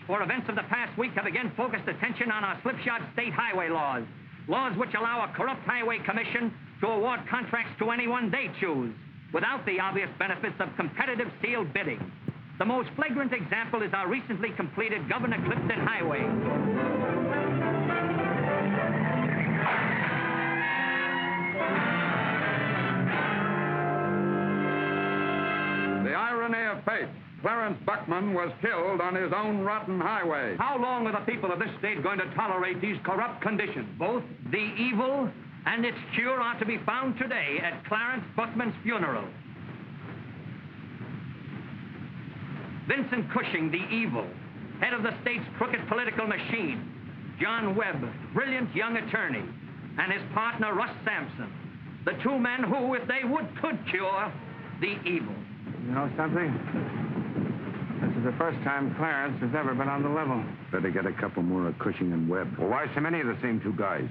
for events of the past week have again focused attention on our slipshod state highway laws. Laws which allow a corrupt highway commission to award contracts to anyone they choose, without the obvious benefits of competitive sealed bidding. The most flagrant example is our recently completed Governor Clifton Highway. The irony of fate. Clarence Buckman was killed on his own rotten highway. How long are the people of this state going to tolerate these corrupt conditions? Both the evil and its cure are to be found today at Clarence Buckman's funeral. Vincent Cushing, the evil, head of the state's crooked political machine. John Webb, brilliant young attorney, and his partner, Russ Sampson. The two men who, if they would, could cure the evil. You know something? This is the first time Clarence has ever been on the level. Better get a couple more of Cushing and Webb. Well, why so many of the same two guys?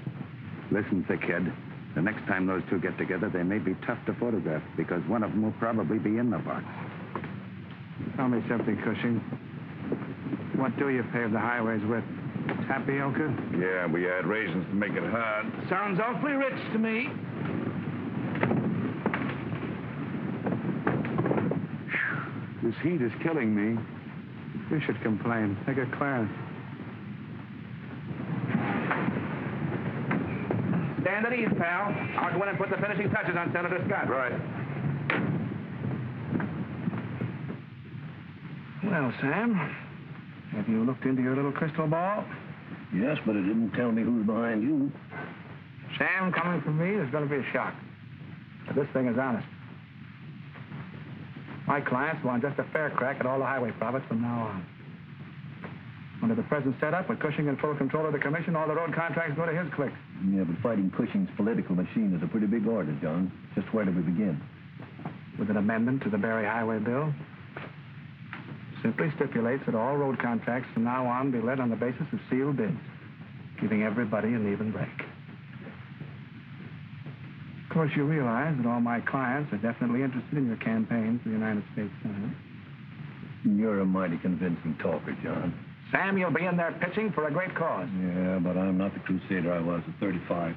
Listen, thickhead. The next time those two get together, they may be tough to photograph because one of them will probably be in the box. Tell me something, Cushing. What do you pave the highways with? Tapioca? Yeah, we had raisins to make it hard. Sounds awfully rich to me. This heat is killing me. You should complain. Take a Clarence. Stand at ease, pal. I'll go in and put the finishing touches on Senator Scott. Right. Well, Sam, have you looked into your little crystal ball? Yes, but it didn't tell me who's behind you. Sam, coming from me is going to be a shock. But this thing is honest. My clients want just a fair crack at all the highway profits from now on. Under the present setup, with Cushing in full control of the commission, all the road contracts go to his clique. Yeah, but fighting Cushing's political machine is a pretty big order, John. Just where do we begin? With an amendment to the Berry Highway Bill. Simply stipulates that all road contracts from now on be let on the basis of sealed bids, giving everybody an even break. Of course, you realize that all my clients are definitely interested in your campaign for the United States Senate. You're a mighty convincing talker, John. Sam, you'll be in there pitching for a great cause. Yeah, but I'm not the crusader I was at 35.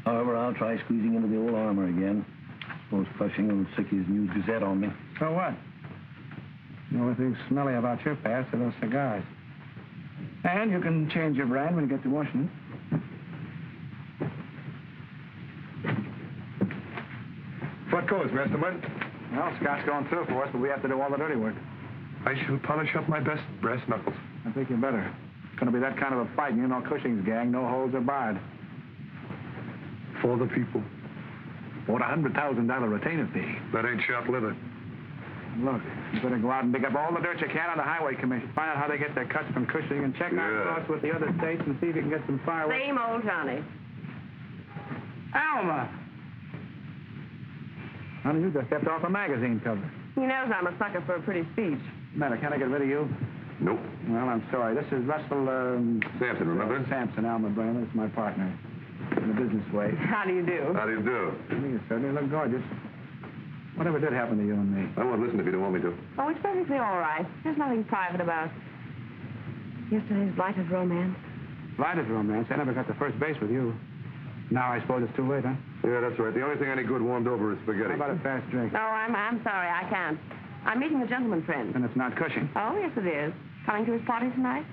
However, I'll try squeezing into the old armor again. Suppose Cushing will sick his new Gazette on me. So what? The only thing smelly about your past are those cigars. And you can change your brand when you get to Washington. What goes, Gentlemen? Well, Scott's going through for us, but we have to do all the dirty work. I shall polish up my best brass knuckles. I think you better. It's going to be that kind of a fight, and you know Cushing's gang, no holds are barred. For the people. For a $100,000 retainer fee. That ain't short-lived. Look, you better go out and dig up all the dirt you can on the Highway Commission. Find out how they get their cuts from Cushing and check out across with the other states and see if you can get some fireworks. Same old Johnny. Alma! Honey, you just stepped off a magazine cover. He knows I'm a sucker for a pretty speech. Matter, can I get rid of you? Nope. Well, I'm sorry. This is Russell, Sampson, remember? Sampson, Alma Brainer. It's my partner. In the business way. How do you do? How do you do? You certainly look gorgeous. Whatever did happen to you and me? I won't listen if you don't want me to. Oh, it's perfectly all right. There's nothing private about yesterday's blighted romance. Blighted romance? I never got to first base with you. Now I suppose it's too late, huh? Yeah, that's right. The only thing any good warmed over is spaghetti. How about a fast drink? Oh, I'm sorry, I can't. I'm meeting a gentleman friend. And it's not Cushing. Oh, yes, it is. Coming to his party tonight?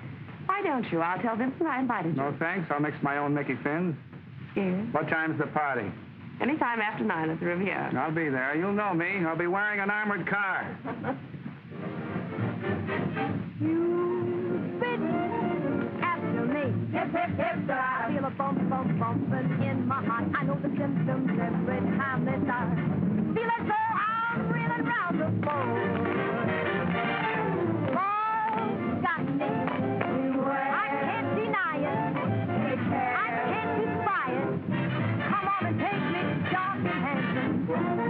Why don't you? I'll tell Vincent I invited you. No, thanks. I'll mix my own Mickey Fins. Yes. What time's the party? Anytime after 9 at the Riviera. I'll be there. You'll know me. I'll be wearing an armored car. You've been after me. Hip, hip, hip, I feel a bump, bump, bumping in my heart. I know the symptoms every time they start. Feel as though I'm reeling round the floor. Oh, got me. I can't deny it. I can't keep quiet. Come on and take me, dark and handsome.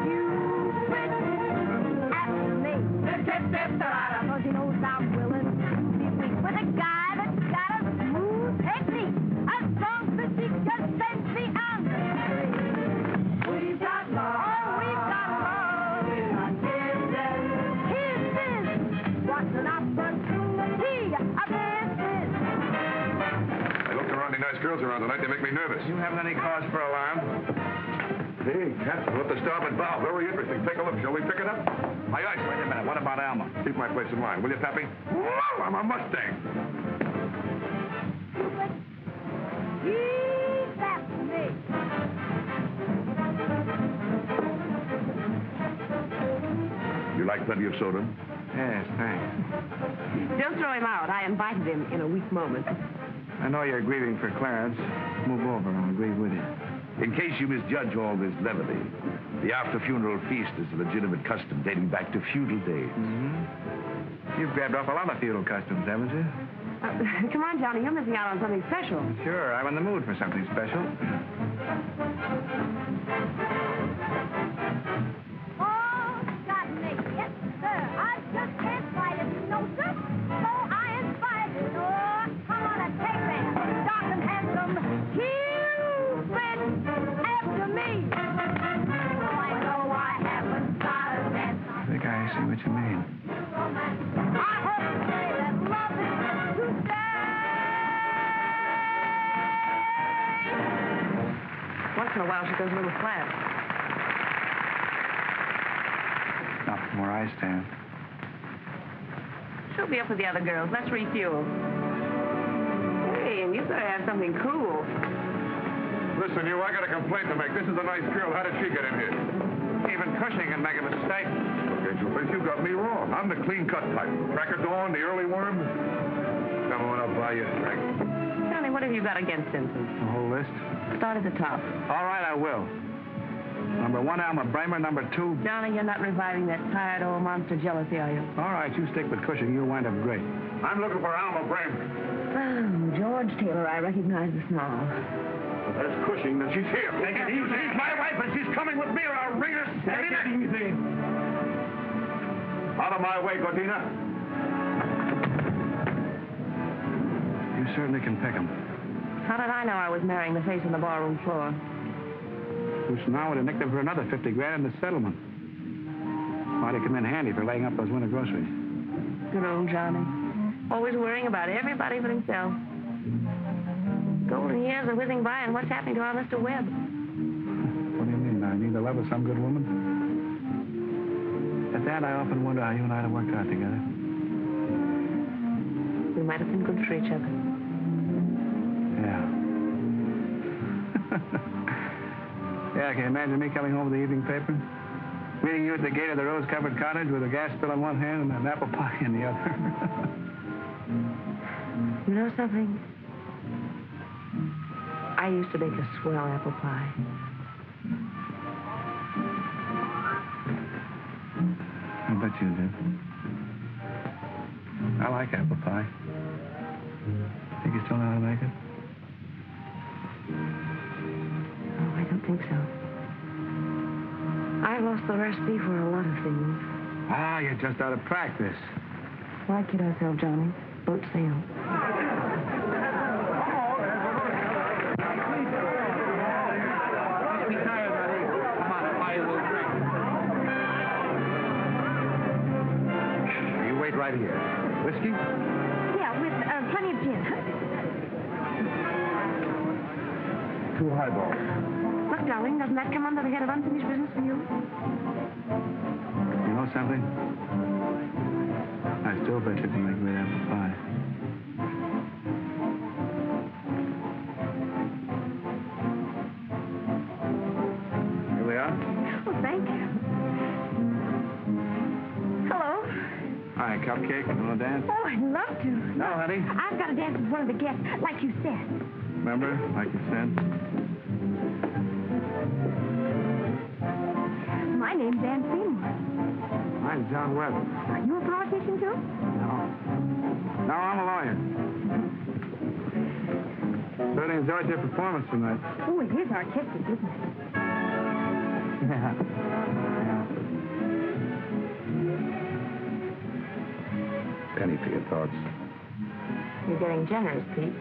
You've been after me. Cause he knows I'm willing to be weak with a guy that's got a smooth technique. A strong physique just sends me on the street. We've got love. girls around tonight. They make me nervous. You haven't any cause for alarm? Hey, Captain, what the starboard bow. Very interesting. Take a look. Shall we pick it up? Aye, aye. Wait a minute. What about Alma? Keep my place in mind, will you, Pappy? Whoa, I'm a Mustang. Keep after me. You like plenty of soda? Yes, thanks. Don't throw him out. I invited him in a weak moment. I know you're grieving for Clarence. Move over. I'll grieve with you. In case you misjudge all this levity, the after-funeral feast is a legitimate custom dating back to feudal days. Mm-hmm. You've grabbed off a lot of feudal customs, haven't you? Come on, Johnny. You're missing out on something special. Sure, I'm in the mood for something special. Oh, got me. Yes, sir. I just can't fight it. No, sir. So I inspired you. Oh, come on and take me. Dark and handsome. Cupid after me. I know I haven't got a dance. I think I see what you mean. I hope to say that love is to stay. Once in a while, she goes a little flat. Not from where I stand. She'll be up with the other girls. Let's refuel. Hey, and you better have something cool. Listen, you, I got a complaint to make. This is a nice girl. How did she get in here? Even Cushing can make a mistake. Okay, Jupiter, you got me wrong. I'm the clean-cut type. Crack of dawn, the early worm. Come on, I'll buy you a drink. Johnny, what have you got against Simpson? The whole list? Start at the top. All right, I will. Number 1, Alma Bramer. Number 2... Johnny, you're not reviving that tired old monster jealousy, are you? All right, you stick with Cushing. You'll wind up great. I'm looking for Alma Bramer. Oh, George Taylor, I recognize the snarl. That's Cushing, then she's here. Take it easy. She's my wife, and she's coming with me, or I'll ring her. Take it easy. Out of my way, Gordina. You certainly can pick 'em. How did I know I was marrying the face on the barroom floor? Which now would have nicked him for another 50 grand in the settlement. Might have come in handy for laying up those winter groceries. Good old Johnny. Always worrying about everybody but himself. Golden years are whizzing by, and what's happening to our Mr. Webb? What do you mean? I need the love of some good woman? At that, I often wonder how you and I have worked out together. We might have been good for each other. Yeah. Yeah, can you imagine me coming home with the evening paper? Meeting you at the gate of the rose-covered cottage with a gas bill in one hand and an apple pie in the other. You know something? I used to bake a swell apple pie. I bet you did. I like apple pie. Think you still know how to make it? Oh, I don't think so. I've lost the recipe for a lot of things. Ah, you're just out of practice. Why kid ourselves, Johnny? Boat sail. Right here. Whiskey? Yeah, with plenty of gin. 2 highballs. Look, darling, doesn't that come under the head of unfinished business for you? You know something? I still bet you can make great apple pie. Here we are. Oh, thank you. Hello. Hi, cupcake. You want to dance? Oh, I'd love to. No, honey. I've got to dance with one of the guests, like you said. Remember, like you said? My name's Ann Seymour. Mine's John Webb. Are you a politician, too? No, I'm a lawyer. Certainly enjoyed your performance tonight. Oh, it is artistic, isn't it? Yeah. Penny for your thoughts. You're getting generous, Pete.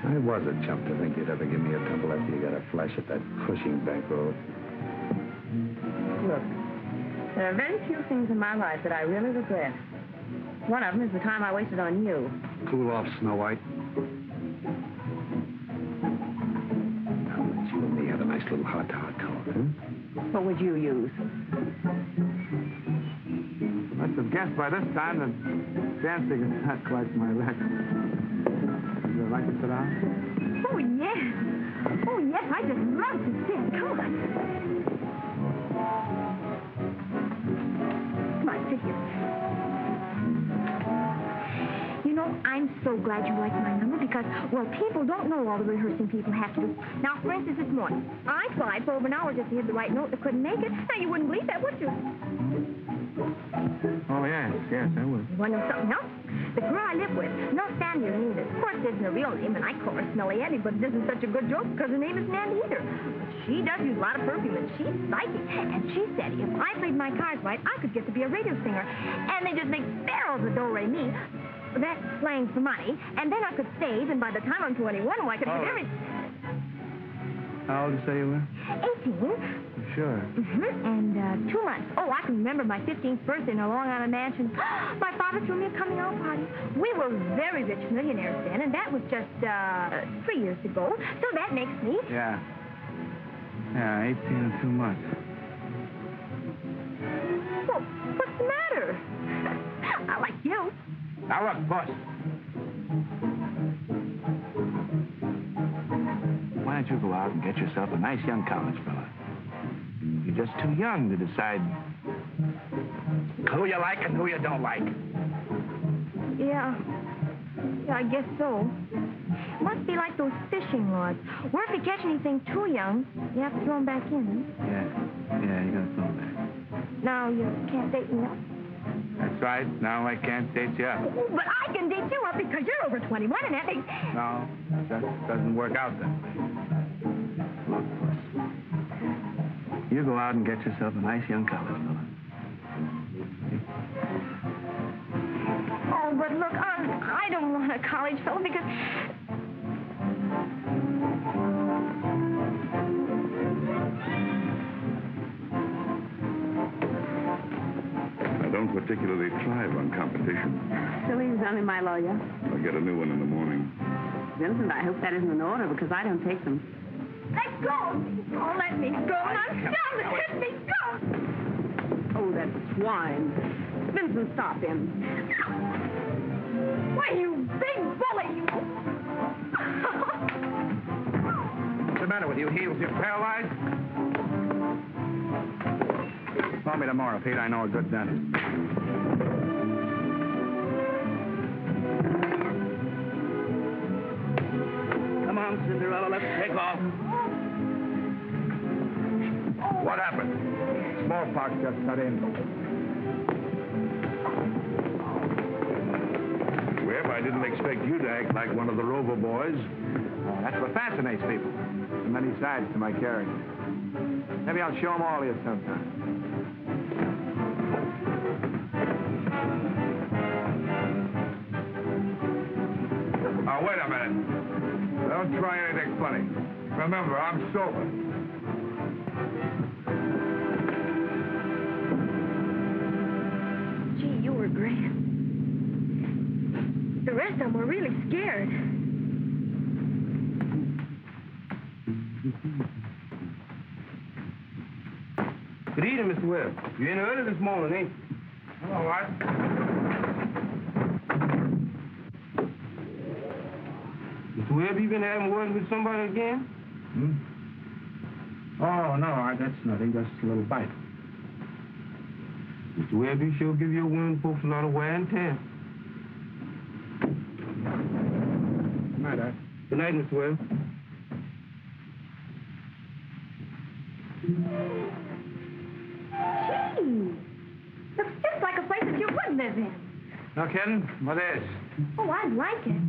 I was a chump to think you'd ever give me a tumble after you got a flash at that Cushing bankroll. Look, there are very few things in my life that I really regret. One of them is the time I wasted on you. Cool off, Snow White. Let me have a nice little hot color, huh? What would you use? Must have guessed by this time that dancing is not quite my record. Would you like to sit down? Oh, yes. Oh, yes, I just love to sing. Come on. Come on, sit here. You know, I'm so glad you like my number because, well, people don't know all the rehearsing people have to do. Now, for instance, this morning, I tried for over an hour just to hit the right note and couldn't make it. Now, you wouldn't believe that, would you? Oh, yes, I would. You want to know something else? The girl I live with, no Sandy or Nina. Of course, isn't her real name, and I call her Smelly Andy, but it isn't such a good joke because her name isn't Andy either. But she does use a lot of perfume, and she's psychic. And she said if I played my cards right, I could get to be a radio singer. And they just make barrels of do-re-mi. That's slang for money. And then I could save, and by the time I'm 21, I could get everything. How old did you say you were? 18. Sure. And 2 months. Oh, I can remember my 15th birthday in a Long Island mansion. My father threw me a coming-out party. We were very rich millionaires then, and that was just 3 years ago. So that makes me... Yeah, 18 and 2 months. Well, what's the matter? I like you. Now, look, boss. Why don't you go out and get yourself a nice young college fella? You're just too young to decide who you like and who you don't like. Yeah, I guess so. Must be like those fishing rods. Where if you catch anything too young, you have to throw them back in. Yeah, you gotta throw them back. Now you can't date me up. That's right. Now I can't date you up. But I can date you up because you're over 21 and that makes... No, that doesn't work out that way. Look, boss. You go out and get yourself a nice young college fella. Oh, but look, I don't want a college fellow because... I don't particularly thrive on competition. So he's only my lawyer. I'll get a new one in the morning. Vincent, I hope that isn't an order because I don't take them. Let go! Oh, let me go. I'm done. Let me go. Oh, that swine. Vincent, stop him. Why, you big bully, you... What's the matter with you, heels? You're paralyzed? Call me tomorrow, Pete. I know a good dentist. Come on, Cinderella. Let's take off. What happened? Smallpox just cut in. Well, I didn't expect you to act like one of the Rover boys. Oh, that's what fascinates people. There's many sides to my character. Maybe I'll show them all to you sometime. Now, wait a minute. Don't try anything funny. Remember, I'm sober. Gee, you were grand. The rest of them were really scared. Good evening, Mr. Webb. You in early this morning, ain't you? All right. Mr. Webb, you been having words with somebody again? Oh, no, that's nothing. Just a little bite. Mr. Webb, you sure give your women folks a lot of wear and tear. Good night, Art. Good night, Mr. Webb. Gee, looks just like a place that you would live in. No kidding? What is? Oh, I'd like it.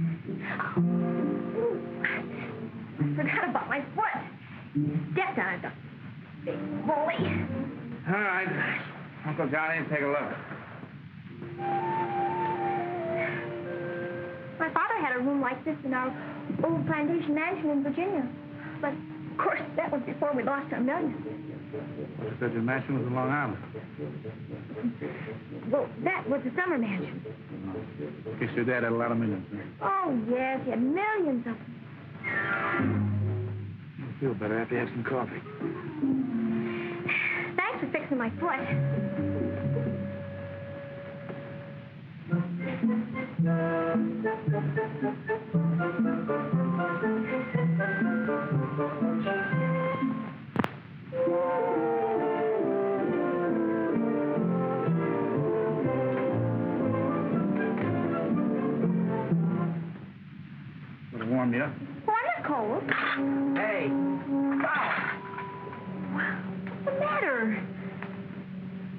Oh, I forgot about my foot. Stepped on it, the big bully. All right. Uncle Johnny, take a look. My father had a room like this in our old plantation mansion in Virginia. But Of course, that was before we lost our millions. Because your mansion was in Long Island. Well, that was the summer mansion. Guess your dad had a lot of millions. Oh, yes, he had millions of them. You feel better after you have some coffee. Thanks for fixing my foot. It'll warm you up. Oh, I'm not cold. Hey. What's the matter?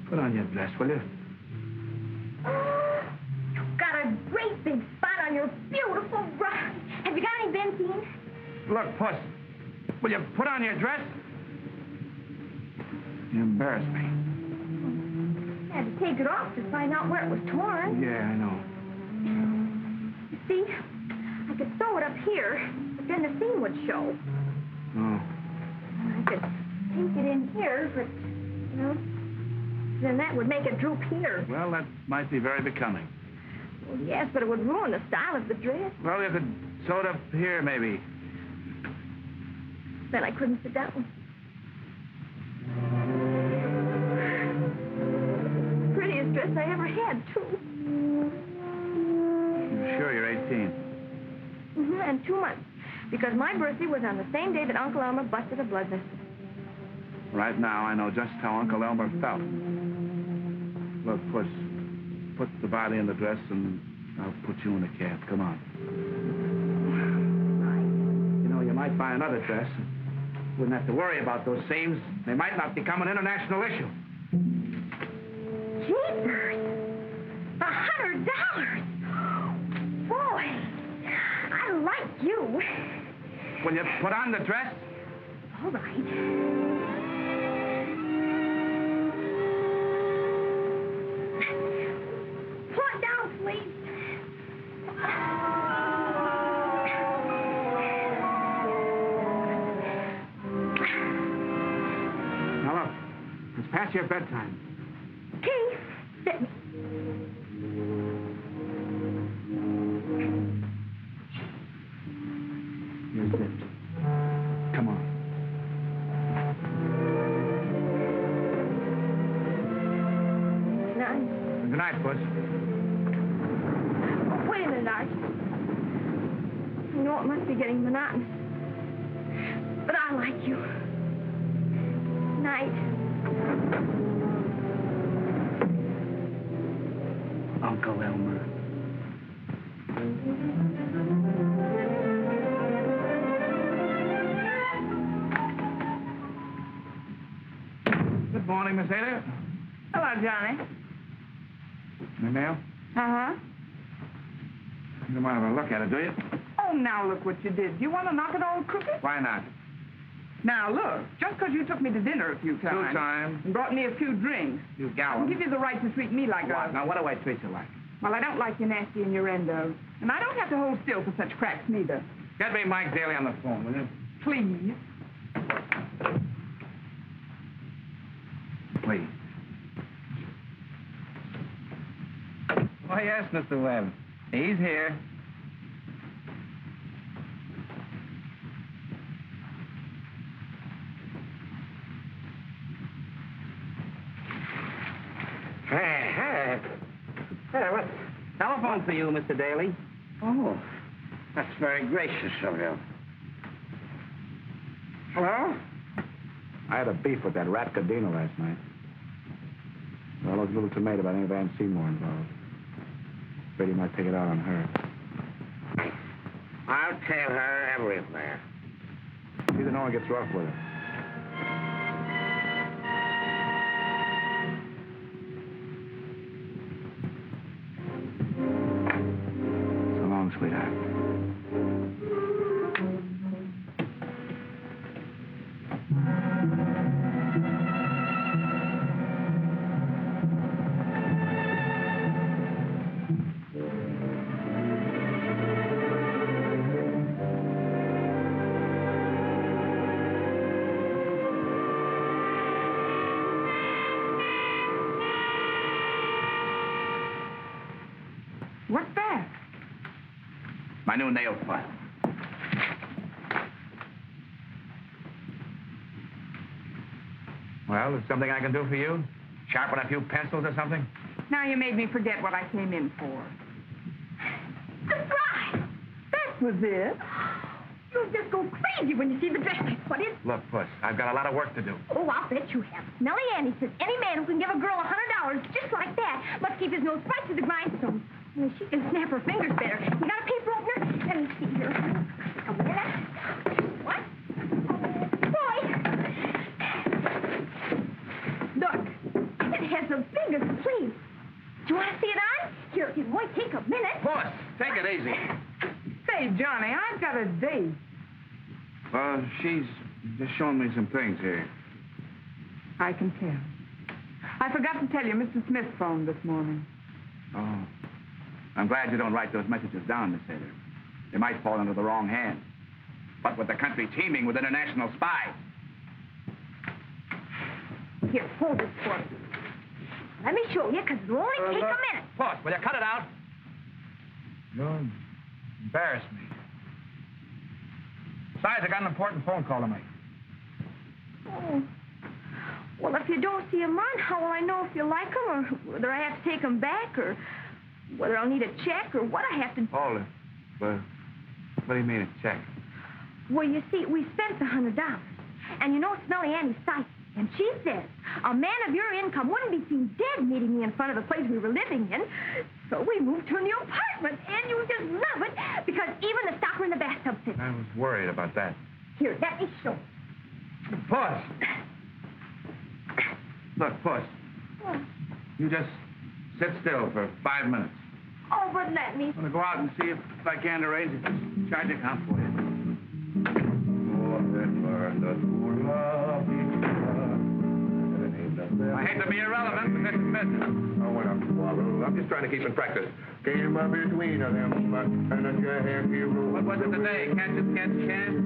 Put on your dress, will you? You've got a great big spot on your beautiful bra. Have you got any benzene? Look, Puss, will you put on your dress? You embarrass me. I had to take it off to find out where it was torn. Yeah, I know. You see, I could sew it up here, but then the seam would show. Oh. I could take it in here, but, then that would make it droop here. Well, that might be very becoming. Well, yes, but it would ruin the style of the dress. Well, you could sew it up here, maybe. Then I couldn't sit down. Prettiest dress I ever had, too. You're sure you're 18? And 2 months. Because my birthday was on the same day that Uncle Alma busted a blood vessel. Right now, I know just how Uncle Elmer felt. Look, Puss, put the body in the dress, and I'll put you in the cab. Come on. You know, you might buy another dress. Wouldn't have to worry about those seams. They might not become an international issue. Jeepers! $100! Boy, I like you. Will you put on the dress? All right. Pull it down, please. Now, look, it's past your bedtime. Keith, sit. Here's it. Come on. Nice. Good night, Puss. Wait a minute, Art. You know, it must be getting monotonous. But I like you. Night. Uncle Elmer. Good morning, Miss Ada. Hello, Johnny. Any mail? Uh-huh. You don't want to have a look at it, do you? Oh, now look what you did. You want to knock it all crooked? Why not? Now, look, just because you took me to dinner a few times. 2 times. And brought me a few drinks. You I don't gallant. give you the right to treat me like What? a... Now, what do I treat you like? Well, I don't like your nasty innuendo. And I don't have to hold still for such cracks, neither. Get me Mike Daly on the phone, will you? Please. Please. Oh, yes, Mr. Webb. He's here. Hey, what? Telephone for you, Mr. Daly. Oh, that's very gracious of you. Hello? I had a beef with that rat Cadena last night. Well, those little tomato, but I think Van Seymour involved. Afraid he might take it out on her. I'll tell her everything. Either no one gets rough with her. So long, sweetheart. What's that? My new nail file. Well, is something I can do for you? Sharpen a few pencils or something? Now you made me forget what I came in for. Surprise! That was it. You'll just go crazy when you see the dress I put in. Look, Puss, I've got a lot of work to do. Oh, I'll bet you have. Smelly Annie says any man who can give a girl $100 just like that must keep his nose right to the grindstone. Well, she can snap her fingers better. You got a paper opener? Let me see here. A minute. What? Boy! Look, it has the biggest sleeve. Do you want to see it on? Here, it won't take a minute. Puss, take it easy. Say, Johnny, I've got a date. Well, she's just showing me some things here. I can tell. I forgot to tell you, Mr. Smith phoned this morning. Oh. I'm glad you don't write those messages down, Miss Taylor. They might fall into the wrong hands. But with the country teeming with international spies. Here, hold it for me. Let me show you, because it'll only take a minute. Puss, will you cut it out? You embarrass me. Besides, I got an important phone call to make. Oh. Well, if you don't see him on, how will I know if you like him, or whether I have to take him back, or whether I'll need a check, or what I have to... Hold it. But what do you mean, a check? Well, you see, we spent the $100. And you know Smelly Annie's psychic. And she says a man of your income wouldn't be seen dead meeting me in front of the place we were living in. So we moved to a new apartment, and you just love it, because even the stopper in the bathtub fits. I was worried about that. Here, let me show you. Puss! Look, Puss, you just sit still for 5 minutes. Oh, but let me... I'm going to go out and see if I can arrange a charge account for you. I hate to be irrelevant, but this is business. Oh, what up, Swallow? I'm just trying to keep in practice. Came up between them, and a jack hero. What was it today? Catch it, catch a chance?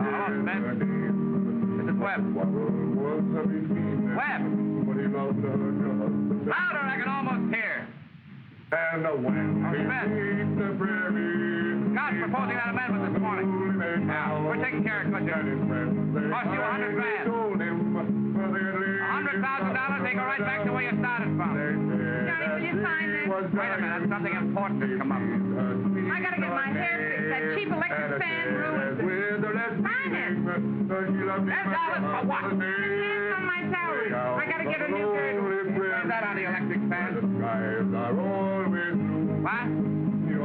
Hello, Smith. This is Webb. Webb! Louder, I can almost hear. And the wind beneath the prairie. Scott's proposing that amendment this morning. Yeah, we're taking care of it, Cost you $100,000. $100,000, take her right back to where you started from. Johnny, will you sign this? Wait a minute, something important has come up. I gotta get my hair fixed. That cheap electric fan ruins it. Sign it. $10 for what? Hands on my salary. I gotta get a new girdle. Where's that on the electric fan? What?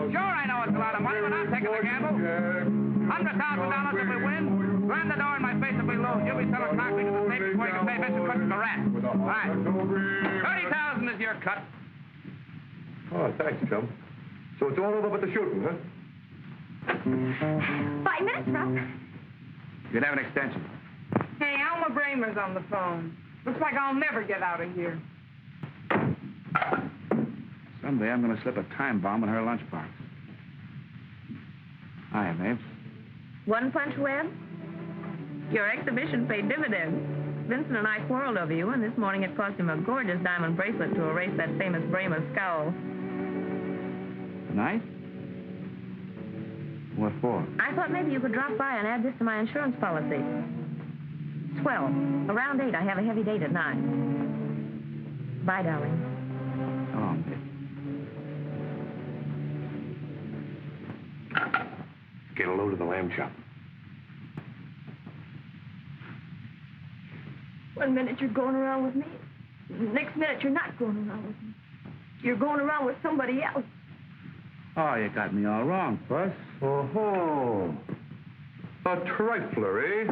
Sure, I know it's a lot of money, but I'm taking the gamble. $100,000 if we win. Slam the door in my face if we lose. You'll be selling concrete to the state before you can say Vincent Cook's the rat. All right. $30,000 is your cut. Oh, thanks, chum. So it's all over but the shooting, huh? 5 minutes, Trout. You'd have an extension. Hey, Alma Bramer's on the phone. Looks like I'll never get out of here. Someday I'm going to slip a time bomb in her lunchbox. Hiya, Mabes. One punch, Webb? Your exhibition paid dividends. Vincent and I quarreled over you, and this morning it cost him a gorgeous diamond bracelet to erase that famous Bramer scowl. Nice? What for? I thought maybe you could drop by and add this to my insurance policy. Swell. Around 8, I have a heavy date at 9. Bye, darling. So long, babe. Get a load of the lamb chop. 1 minute you're going around with me. Next minute you're not going around with me. You're going around with somebody else. Oh, you got me all wrong, Puss. Oh-ho. A trifler, eh?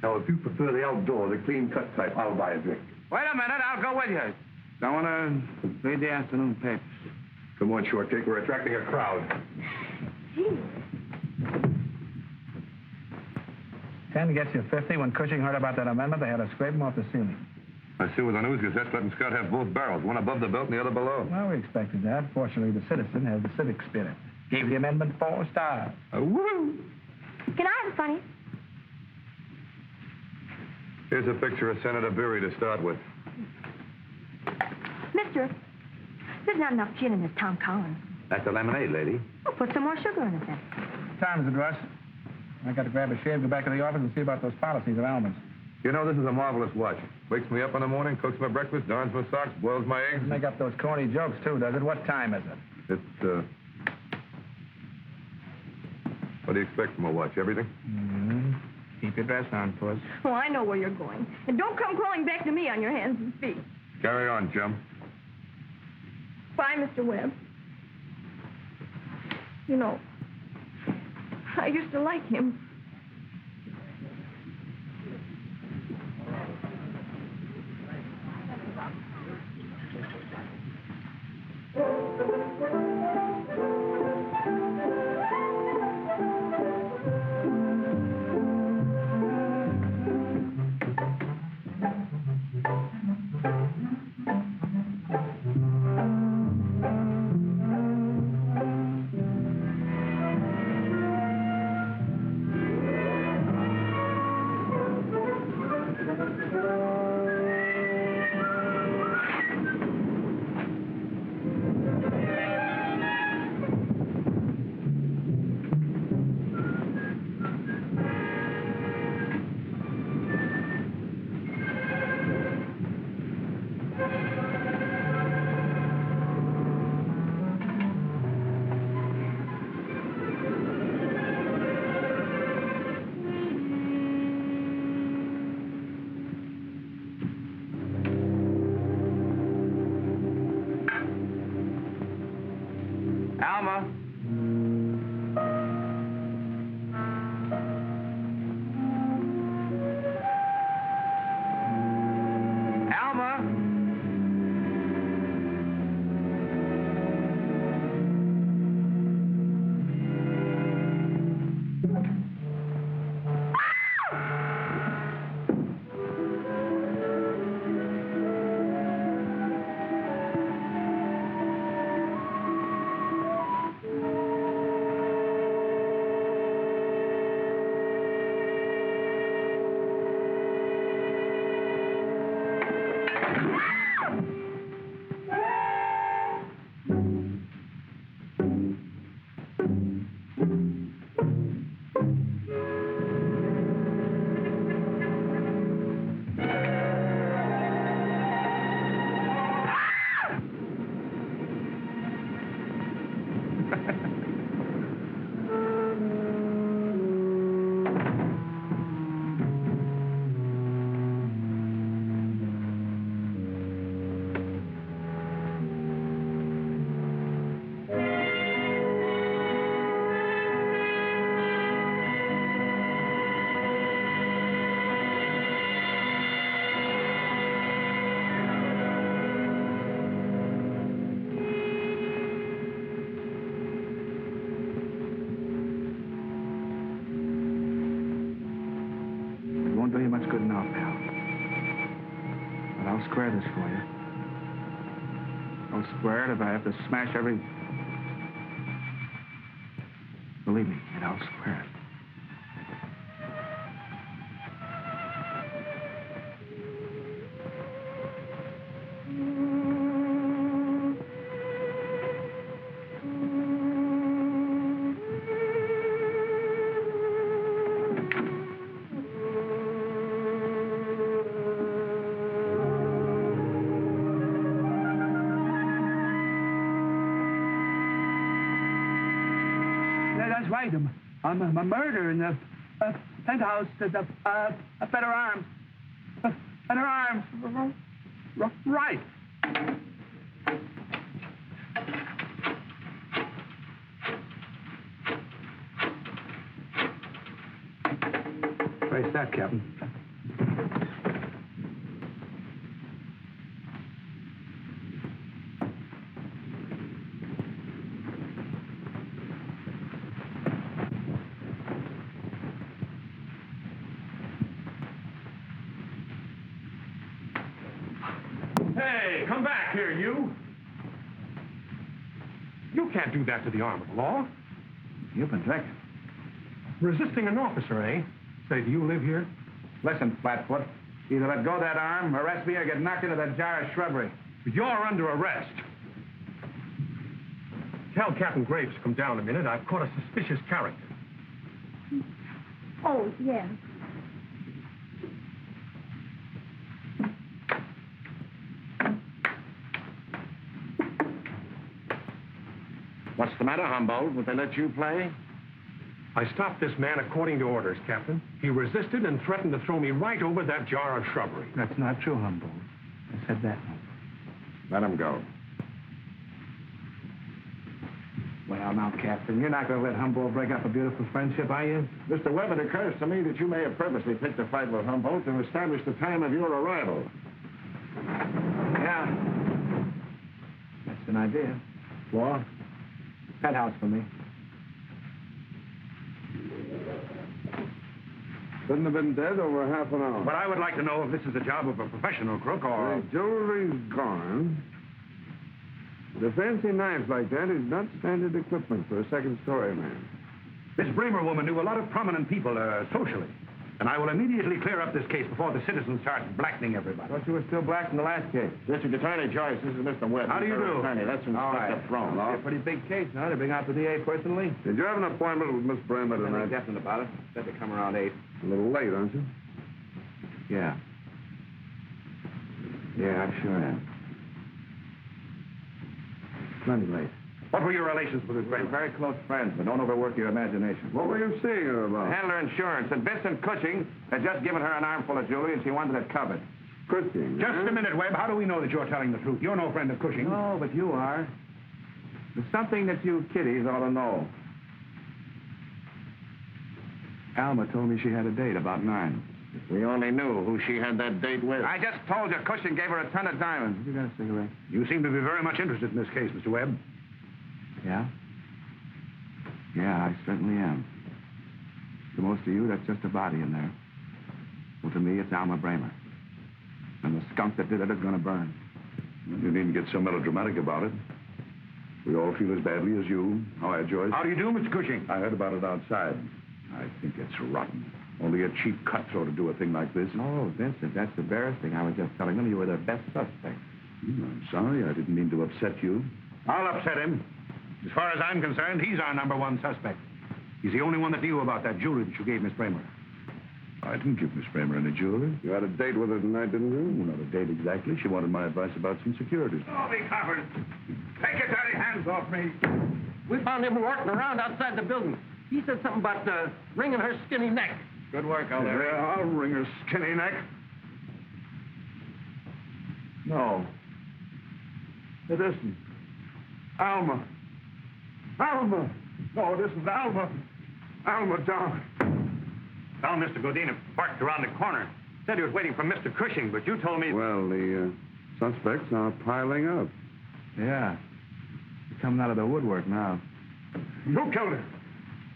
Now, if you prefer the outdoor, the clean-cut type, I'll buy a drink. Wait a minute, I'll go with you. I want to read the afternoon papers. Come on, Short Cake, we're attracting a crowd. Gee. 10 gets you 50. When Cushing heard about that amendment, they had to scrape him off the ceiling. I see with the News Gazette letting Scott have both barrels, one above the belt and the other below. Well, we expected that. Fortunately, the Citizen has the civic spirit. Gave the amendment 4 stars. Woo! Can I have a funny? Here's a picture of Senator Beery to start with. Mister, there's not enough gin in this Tom Collins. That's the lemonade, lady. Well, put some more sugar in it then. Time's it, Russ. I got to grab a shave, go back to the office, and see about those policies of Alma's. You know, this is a marvelous watch. Wakes me up in the morning, cooks my breakfast, darns my socks, boils my eggs. Make up those corny jokes, too, does it? What time is it? It's, What do you expect from a watch? Everything? Mm-hmm. Keep your dress on, Puss. Oh, I know where you're going. And don't come crawling back to me on your hands and feet. Carry on, chum. Bye, Mr. Webb. You know, I used to like him. Alma. Alma. Won't do you much good now, pal. But I'll square this for you. I'll square it if I have to smash every... Believe me, and I'll square it. That's right. I'm a murder in the penthouse at the Better Arms. Better Arms. Right. Where's that, Captain? Hey, come back here, you. You can't do that to the arm of the law. You've been drinking. Resisting an officer, eh? Say, do you live here? Listen, Flatfoot. Either let go of that arm, arrest me, or get knocked into that jar of shrubbery. You're under arrest. Tell Captain Graves to come down a minute. I've caught a suspicious character. Oh, yeah. What's the matter, Humboldt? Would they let you play? I stopped this man according to orders, Captain. He resisted and threatened to throw me right over that jar of shrubbery. That's not true, Humboldt. I said that. Let him go. Well, now, Captain, you're not going to let Humboldt break up a beautiful friendship, are you? Mr. Webb, it occurs to me that you may have purposely picked a fight with Humboldt to establish the time of your arrival. Yeah. That's an idea. Floor? Penthouse for me. Couldn't have been dead over half an hour. But I would like to know if this is the job of a professional crook or... The jewelry's gone. The fancy knife like that is not standard equipment for a second-story man. This Bremer woman knew a lot of prominent people socially. And I will immediately clear up this case before the citizens start blackening everybody. Thought you were still black in the last case. District Attorney Joyce, this is Mr. Webb. How do you do? Attorney. That's Inspector Throne. It's a pretty big case now to bring out the DA personally. Did you have an appointment with Miss Bremer I'm tonight? definite about it. Said to come around 8. A little late, aren't you? Yeah. Yeah, I sure am. Plenty late. What were your relations with this We're Bremer? very close friends, but don't overwork your imagination. What were you seeing her about? Handler Insurance, and Vincent Cushing had just given her an armful of jewelry, and she wanted it covered. Cushing. Just a minute, Webb. How do we know that you're telling the truth? You're no friend of Cushing. No, but you are. There's something that you kiddies ought to know. Alma told me she had a date about 9. If we only knew who she had that date with. I just told you Cushing gave her a ton of diamonds. Have you got a cigarette? You seem to be very much interested in this case, Mr. Webb. Yeah? Yeah, I certainly am. To most of you, that's just a body in there. Well, to me, it's Alma Bremer. And the skunk that did it is going to burn. You needn't get so melodramatic about it. We all feel as badly as you. How are you, Joyce? How do you do, Mr. Cushing? I heard about it outside. I think it's rotten. Only a cheap cutthroat to do a thing like this. Oh, Vincent, that's embarrassing. I was just telling them you were their best suspect. I'm sorry. I didn't mean to upset you. I'll upset him. As far as I'm concerned, he's our #1 suspect. He's the only one that knew about that jewelry that you gave Miss Bremer. I didn't give Miss Bremer any jewelry. You had a date with her tonight, didn't you? Well, not a date exactly. She wanted my advice about some securities. Oh, be covered. Take your dirty hands off me. We found him walking around outside the building. He said something about wringing her skinny neck. Good work, O'Leary. Yeah, I'll wring her skinny neck. No. It isn't. Alma. Alma. No, it isn't Alma. Alma down. Found Mr. Godina parked around the corner. Said he was waiting for Mr. Cushing, but you told me... Well, the suspects are piling up. Yeah. You're coming out of the woodwork now. You killed her.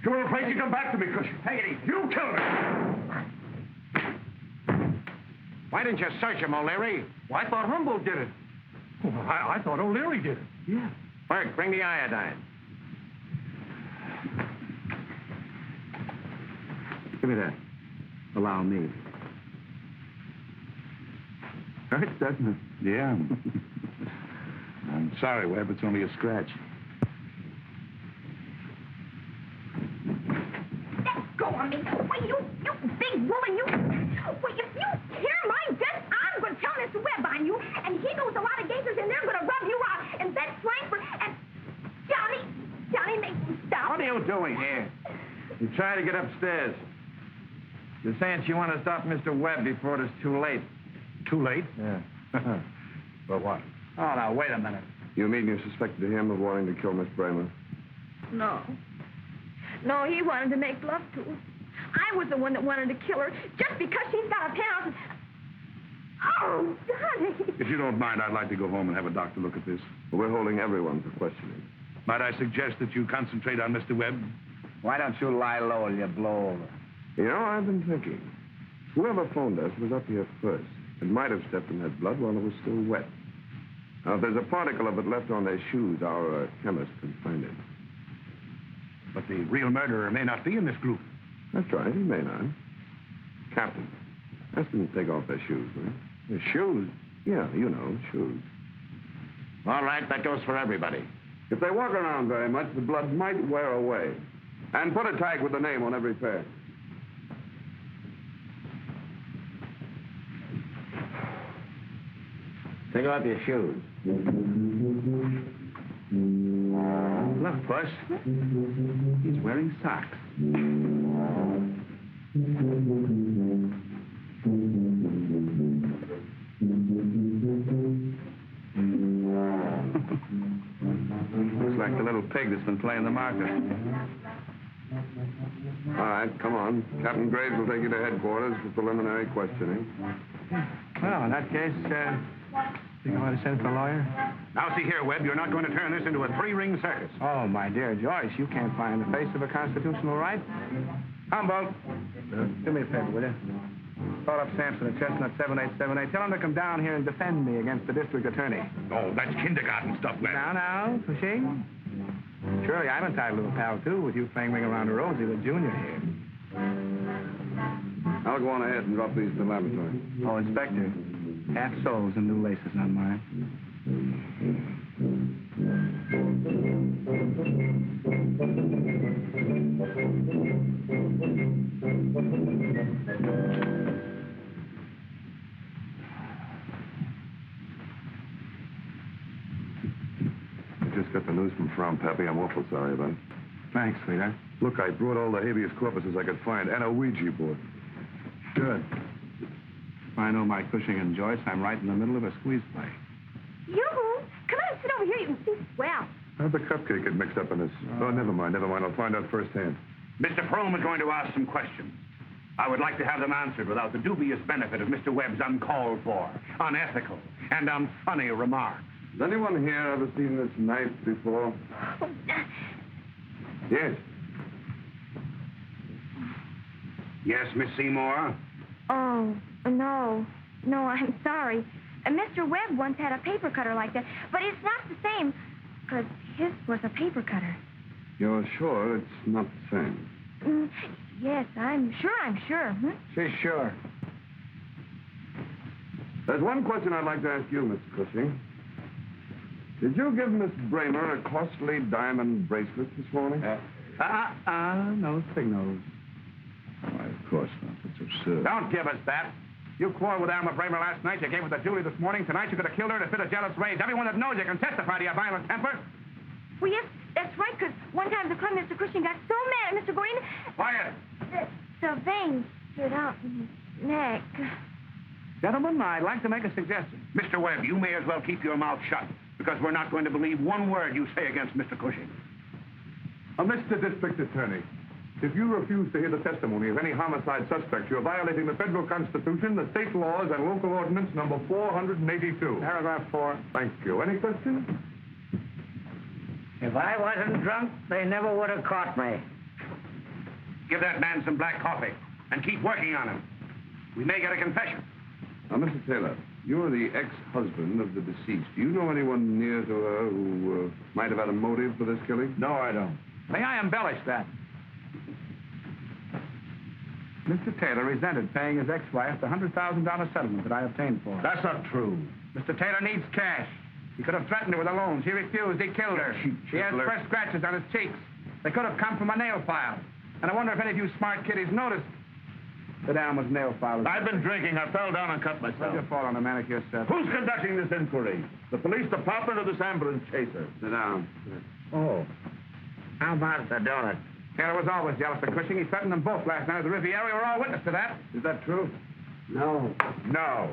You were afraid to come back to me, Cushing. Take it easy. You killed her. Why didn't you search him, O'Leary? Well, I thought Humboldt did it. Well, I thought O'Leary did it. Yeah. Burke, bring the iodine. Give me that. Allow me. Hurts, doesn't it? Yeah. I'm sorry, Webb. It's only a scratch. Let go of me. Well, you big woman, you. Well, if you tear my dress, I'm going to tell Mr. Webb on you, and he knows a lot of gangsters, and they're going to rub you out. And then Frankfurt and Johnny, make me stop. What are you doing here? You're trying to get upstairs. You're saying she wanted to stop Mr. Webb before it is too late. Too late? Yeah. For what? Oh, now, wait a minute. You mean you suspected him of wanting to kill Miss Bremer? No. No, he wanted to make love to her. I was the one that wanted to kill her just because she's got a penthouse. Oh, Johnny. If you don't mind, I'd like to go home and have a doctor look at this. We're holding everyone for questioning. Might I suggest that you concentrate on Mr. Webb? Why don't you lie low and you blow over? You know, I've been thinking. Whoever phoned us was up here first. It might have stepped in that blood while it was still wet. Now, if there's a particle of it left on their shoes, our chemist can find it. But the real murderer may not be in this group. That's right, he may not. Captain, Ask them to take off their shoes, will you? Your shoes? Yeah, you know, shoes. All right, that goes for everybody. If they walk around very much, the blood might wear away. And put a tag with the name on every pair. Take off your shoes. Look, Puss. He's wearing socks. Looks like the little pig that's been playing the market. All right, come on. Captain Graves will take you to headquarters for preliminary questioning. Well, in that case, you know how to send for a lawyer? Now, see here, Webb, you're not going to turn this into a three-ring circus. Oh, my dear Joyce, you can't find the face of a constitutional right. Humboldt, do me a favor, will you? Call up Sampson at Chestnut 7878. Tell him to come down here and defend me against the district attorney. Oh, that's kindergarten stuff, Webb. Now, pushing. Surely I'm entitled to a pal, too, with you playing ring around Rosie with Junior here. I'll go on ahead and drop these to the laboratory. Oh, Inspector, half soles and new laces on mine. Just got the news from Pappy. I'm awful sorry about it. Thanks, sweetheart. Look, I brought all the habeas corpuses I could find and a Ouija board. Good. If I know my Cushing and Joyce, I'm right in the middle of a squeeze play. Yoo-hoo! Come on, sit over here. You can see swell. How'd the cupcake get mixed up in this? Oh, never mind. I'll find out firsthand. Mr. Frome is going to ask some questions. I would like to have them answered without the dubious benefit of Mr. Webb's uncalled for, unethical, and unfunny remarks. Has anyone here ever seen this knife before? Yes. Yes, Miss Seymour? Oh, no. No, I'm sorry. Mr. Webb once had a paper cutter like that, but it's not the same, because his was a paper cutter. You're sure it's not the same? Yes, I'm sure. She's sure. There's one question I'd like to ask you, Mr. Cushing. Did you give Miss Bramer a costly diamond bracelet this morning? No signals. Why, of course not. It's absurd. Don't give us that. You quarreled with Alma Bramer last night. You gave her the Julie this morning. Tonight you could have killed her in a fit of jealous rage. Everyone that knows you can testify to your violent temper. Well, yes, that's right, because one time the club, Mr. Cushing got so mad at Mr. Green... Quiet. The veins stood out in his neck. Gentlemen, I'd like to make a suggestion. Mr. Webb, you may as well keep your mouth shut, because we're not going to believe one word you say against Mr. Cushing. Mr. District Attorney, if you refuse to hear the testimony of any homicide suspect, you're violating the federal constitution, the state laws, and local ordinance number 482. Paragraph 4. Thank you. Any questions? If I wasn't drunk, they never would have caught me. Give that man some black coffee, and keep working on him. We may get a confession. Now, Mr. Taylor, you're the ex-husband of the deceased. Do you know anyone near to her who might have had a motive for this killing? No, I don't. May I embellish that? Mr. Taylor resented paying his ex-wife the $100,000 settlement that I obtained for her. That's not true. Mr. Taylor needs cash. He could have threatened her with a loan. She refused. He killed her. She has fresh scratches on his cheeks. They could have come from a nail file. And I wonder if any of you smart kiddies noticed that Alma's nail file. I've been drinking. I fell down and cut myself. How'd you fall on a manicure set? Who's conducting this inquiry? The police department or this ambulance chaser? Sit down. Oh. How about the donut? Taylor was always jealous of Cushing. He threatened them both last night at the Riviera. We were all witness to that. Is that true? No. No.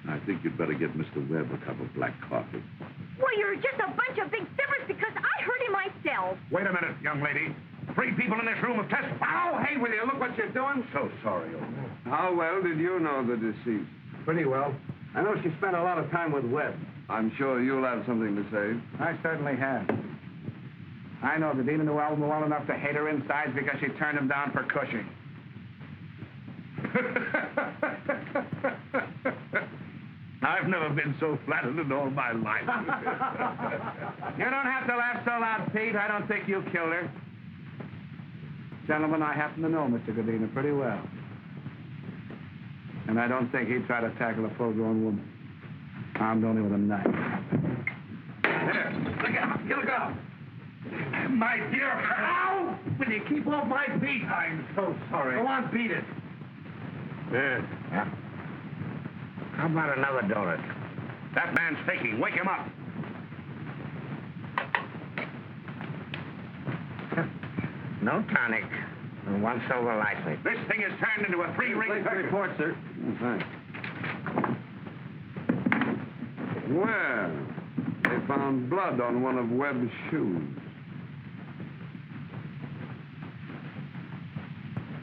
I think you'd better get Mr. Webb a cup of black coffee. Well, you're just a bunch of big fibbers because I heard him myself. Wait a minute, young lady. 3 people in this room have testified. Oh, hey, will you look what you're doing? So sorry, old man. How well did you know the deceased? Pretty well. I know she spent a lot of time with Webb. I'm sure you'll have something to say. I certainly have. I know Gadina knew Alma well enough to hate her insides because she turned him down for Cushing. I've never been so flattered in all my life. You don't have to laugh so loud, Pete. I don't think you killed her. Gentlemen, I happen to know Mr. Gadina pretty well. And I don't think he'd try to tackle a full-grown woman. Armed only with a knife. There. Look out. You look out. My dear... Ow! Will you keep off my feet? I'm so sorry. Go on, beat it. Yeah. How about another donut? That man's faking. Wake him up. No tonic. And one silver license. This thing is turned into a three-ring report, sir. Thanks. Well, they found blood on one of Webb's shoes.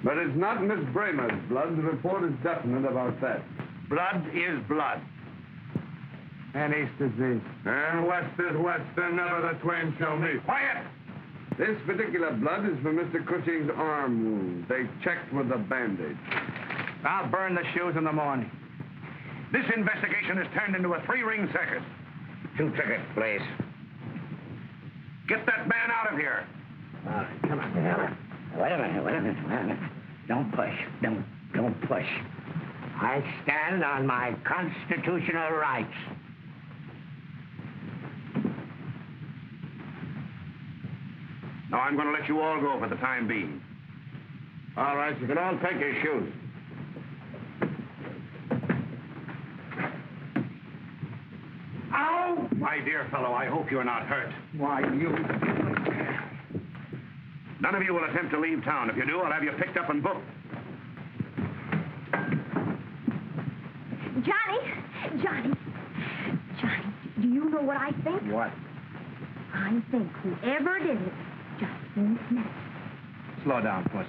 But it's not Miss Bramer's blood. The report is definite about that. Blood is blood. And east is east. And west is west, and never the twain shall meet. Quiet! This particular blood is for Mr. Cushing's arm wound. They checked with the bandage. I'll burn the shoes in the morning. This investigation has turned into a three-ring circus. 2 tickets, please. Get that man out of here. All right, come on. Wait a minute. Don't push. Don't push. I stand on my constitutional rights. Now, I'm going to let you all go for the time being. All right, you can all take your shoes. Ow! My dear fellow, I hope you're not hurt. Why, you... None of you will attempt to leave town. If you do, I'll have you picked up and booked. Johnny, do you know what I think? What? I think whoever did it just won't snap. Slow down, Puss.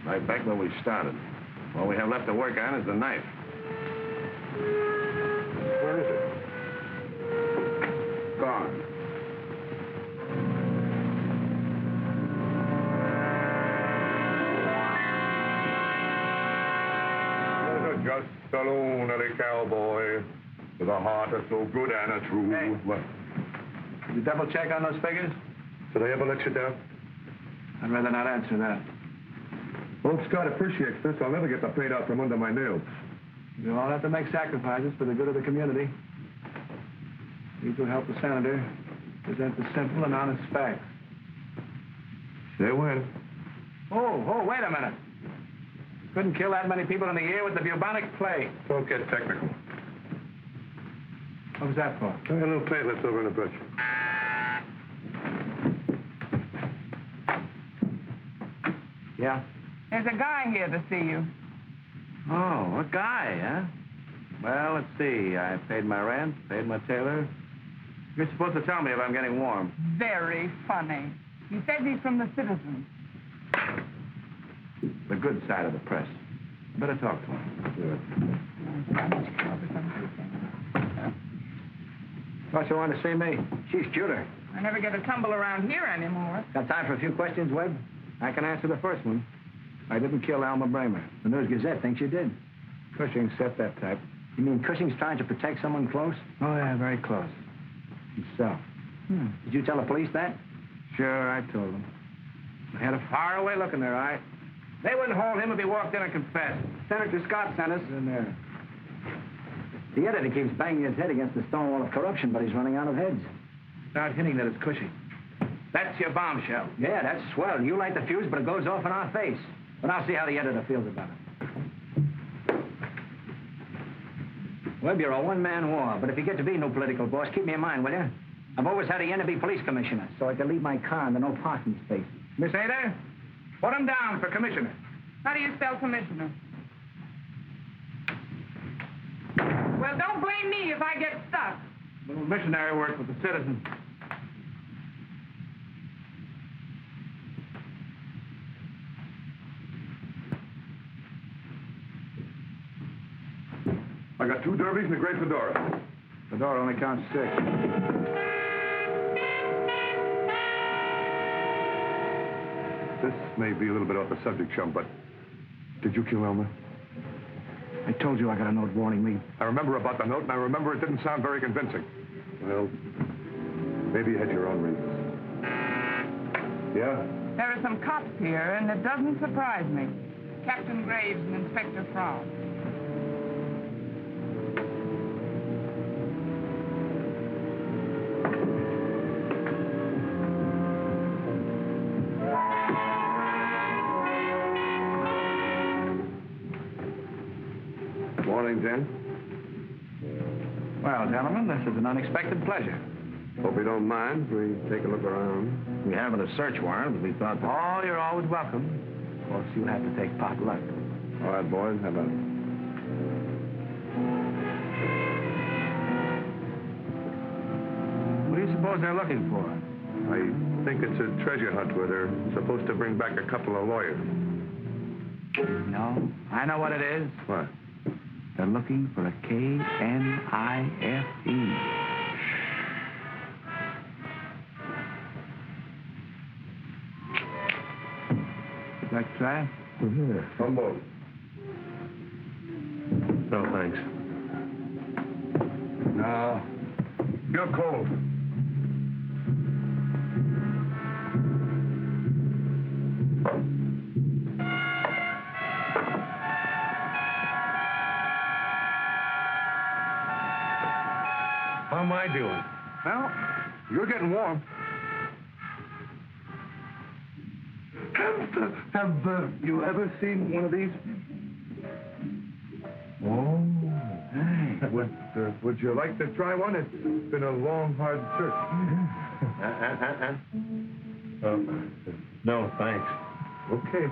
Right back where we started. All we have left to work on is the knife. Where is it? Gone. Just a lonely cowboy with a heart that's so good and a true. Hey. What? Did you double check on those figures? Did I ever let you down? I'd rather not answer that. Well, if Scott appreciates this, I'll never get the paid out from under my nails. You all have to make sacrifices for the good of the community. You to help the senator present the simple and honest facts. Say when. Oh, wait a minute. Couldn't kill that many people in a year with the bubonic plague. Don't get technical. What was that for? I got a little paint left over in the brush. Yeah? There's a guy here to see you. Oh, a guy, huh? Well, let's see. I paid my rent, paid my tailor. You're supposed to tell me if I'm getting warm. Very funny. He says he's from the Citizen. The good side of the press. Better talk to him. Thought you wanted to see me. She's cuter. I never get a tumble around here anymore. Got time for a few questions, Webb? I can answer the first one. I didn't kill Alma Bramer. The News-Gazette thinks you did. Cushing set that type. You mean Cushing's trying to protect someone close? Oh, yeah, very close. Himself. Did you tell the police that? Sure, I told them. I had a faraway look in their eye. They wouldn't hold him if he walked in and confessed. Senator Scott sent us in there. The editor keeps banging his head against the stone wall of corruption, but he's running out of heads. Start hinting that it's Cushing. That's your bombshell. Yeah, that's swell. You light the fuse, but it goes off in our face. But I'll see how the editor feels about it. Webb, you're a one-man war, but if you get to be no political boss, keep me in mind, will you? I've always had a yen to be police commissioner, so I can leave my car in the no parking space. Miss Ada, put him down for commissioner. How do you spell commissioner? Well, don't blame me if I get stuck. Little missionary work with the Citizen. I got 2 derbies and a great fedora. Fedora only counts 6. This may be a little bit off the subject, chum, but did you kill Alma? I told you I got a note warning me. I remember about the note, and I remember it didn't sound very convincing. Well, maybe you had your own reasons. Yeah? There are some cops here, and it doesn't surprise me. Captain Graves and Inspector Trout. Morning, Jen. Well, gentlemen, this is an unexpected pleasure. Hope you don't mind if we take a look around. We haven't a search warrant, but we thought that... Oh, you're always welcome. Of course, you'll have to take pot luck. All right, boys, how about it? What do you suppose they're looking for? I think it's a treasure hunt where they're supposed to bring back a couple of lawyers. No, I know what it is. What? They're looking for a K-N-I-F-E. Like to try? Yeah. Humboldt. No, thanks. No. You're cold. How am I doing? Well, you're getting warm. Have you ever seen one of these? Oh. Hey. Would you like to try one? It's been a long, hard search. No, thanks. Okay.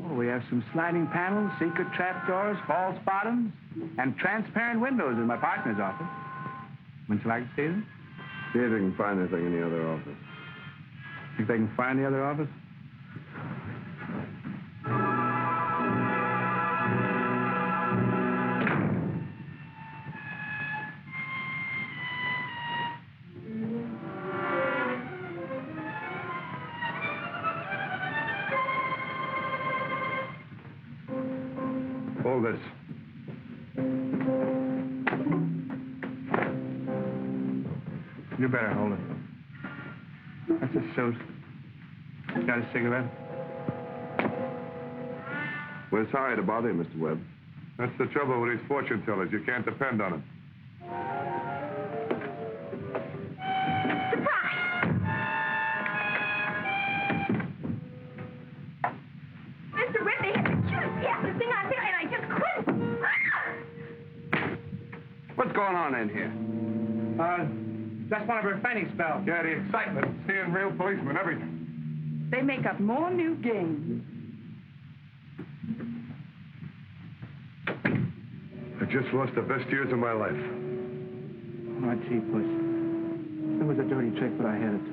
Oh, we have some sliding panels, secret trapdoors, false bottoms, and transparent windows in my partner's office. Wouldn't you like to see them? See if you can find anything in the other office. Think they can find the other office? Hold this. You better hold it. That's a suit. Got a cigarette? We're sorry to bother you, Mr. Webb. That's the trouble with these fortune tellers. You can't depend on them. Mr. Webb, they had the cutest hapless thing on there, and I just couldn't. What's going on in here? That's one of her fainting spells. Yeah, the excitement, seeing real policemen, everything. They make up more new games. I just lost the best years of my life. Oh, gee, Puss. It was a dirty trick, but I had it to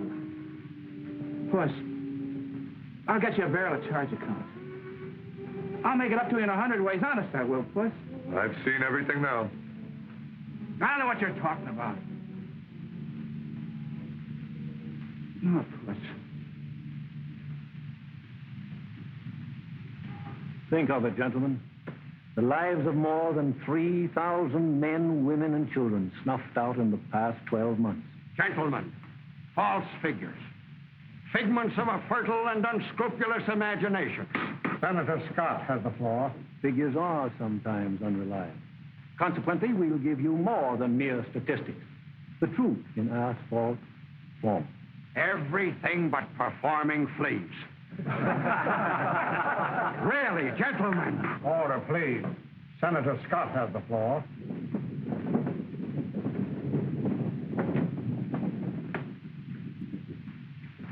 her. Puss, I'll get you a barrel of charge accounts. I'll make it up to you in 100 ways. Honest, I will, Puss. I've seen everything now. I don't know what you're talking about. No, Puss. Think of it, gentlemen. The lives of more than 3,000 men, women, and children snuffed out in the past 12 months. Gentlemen, false figures. Figments of a fertile and unscrupulous imagination. Senator Scott has the floor. Figures are sometimes unreliable. Consequently, we'll give you more than mere statistics. The truth in asphalt form. Everything but performing fleas. Really, gentlemen. Order, please. Senator Scott has the floor.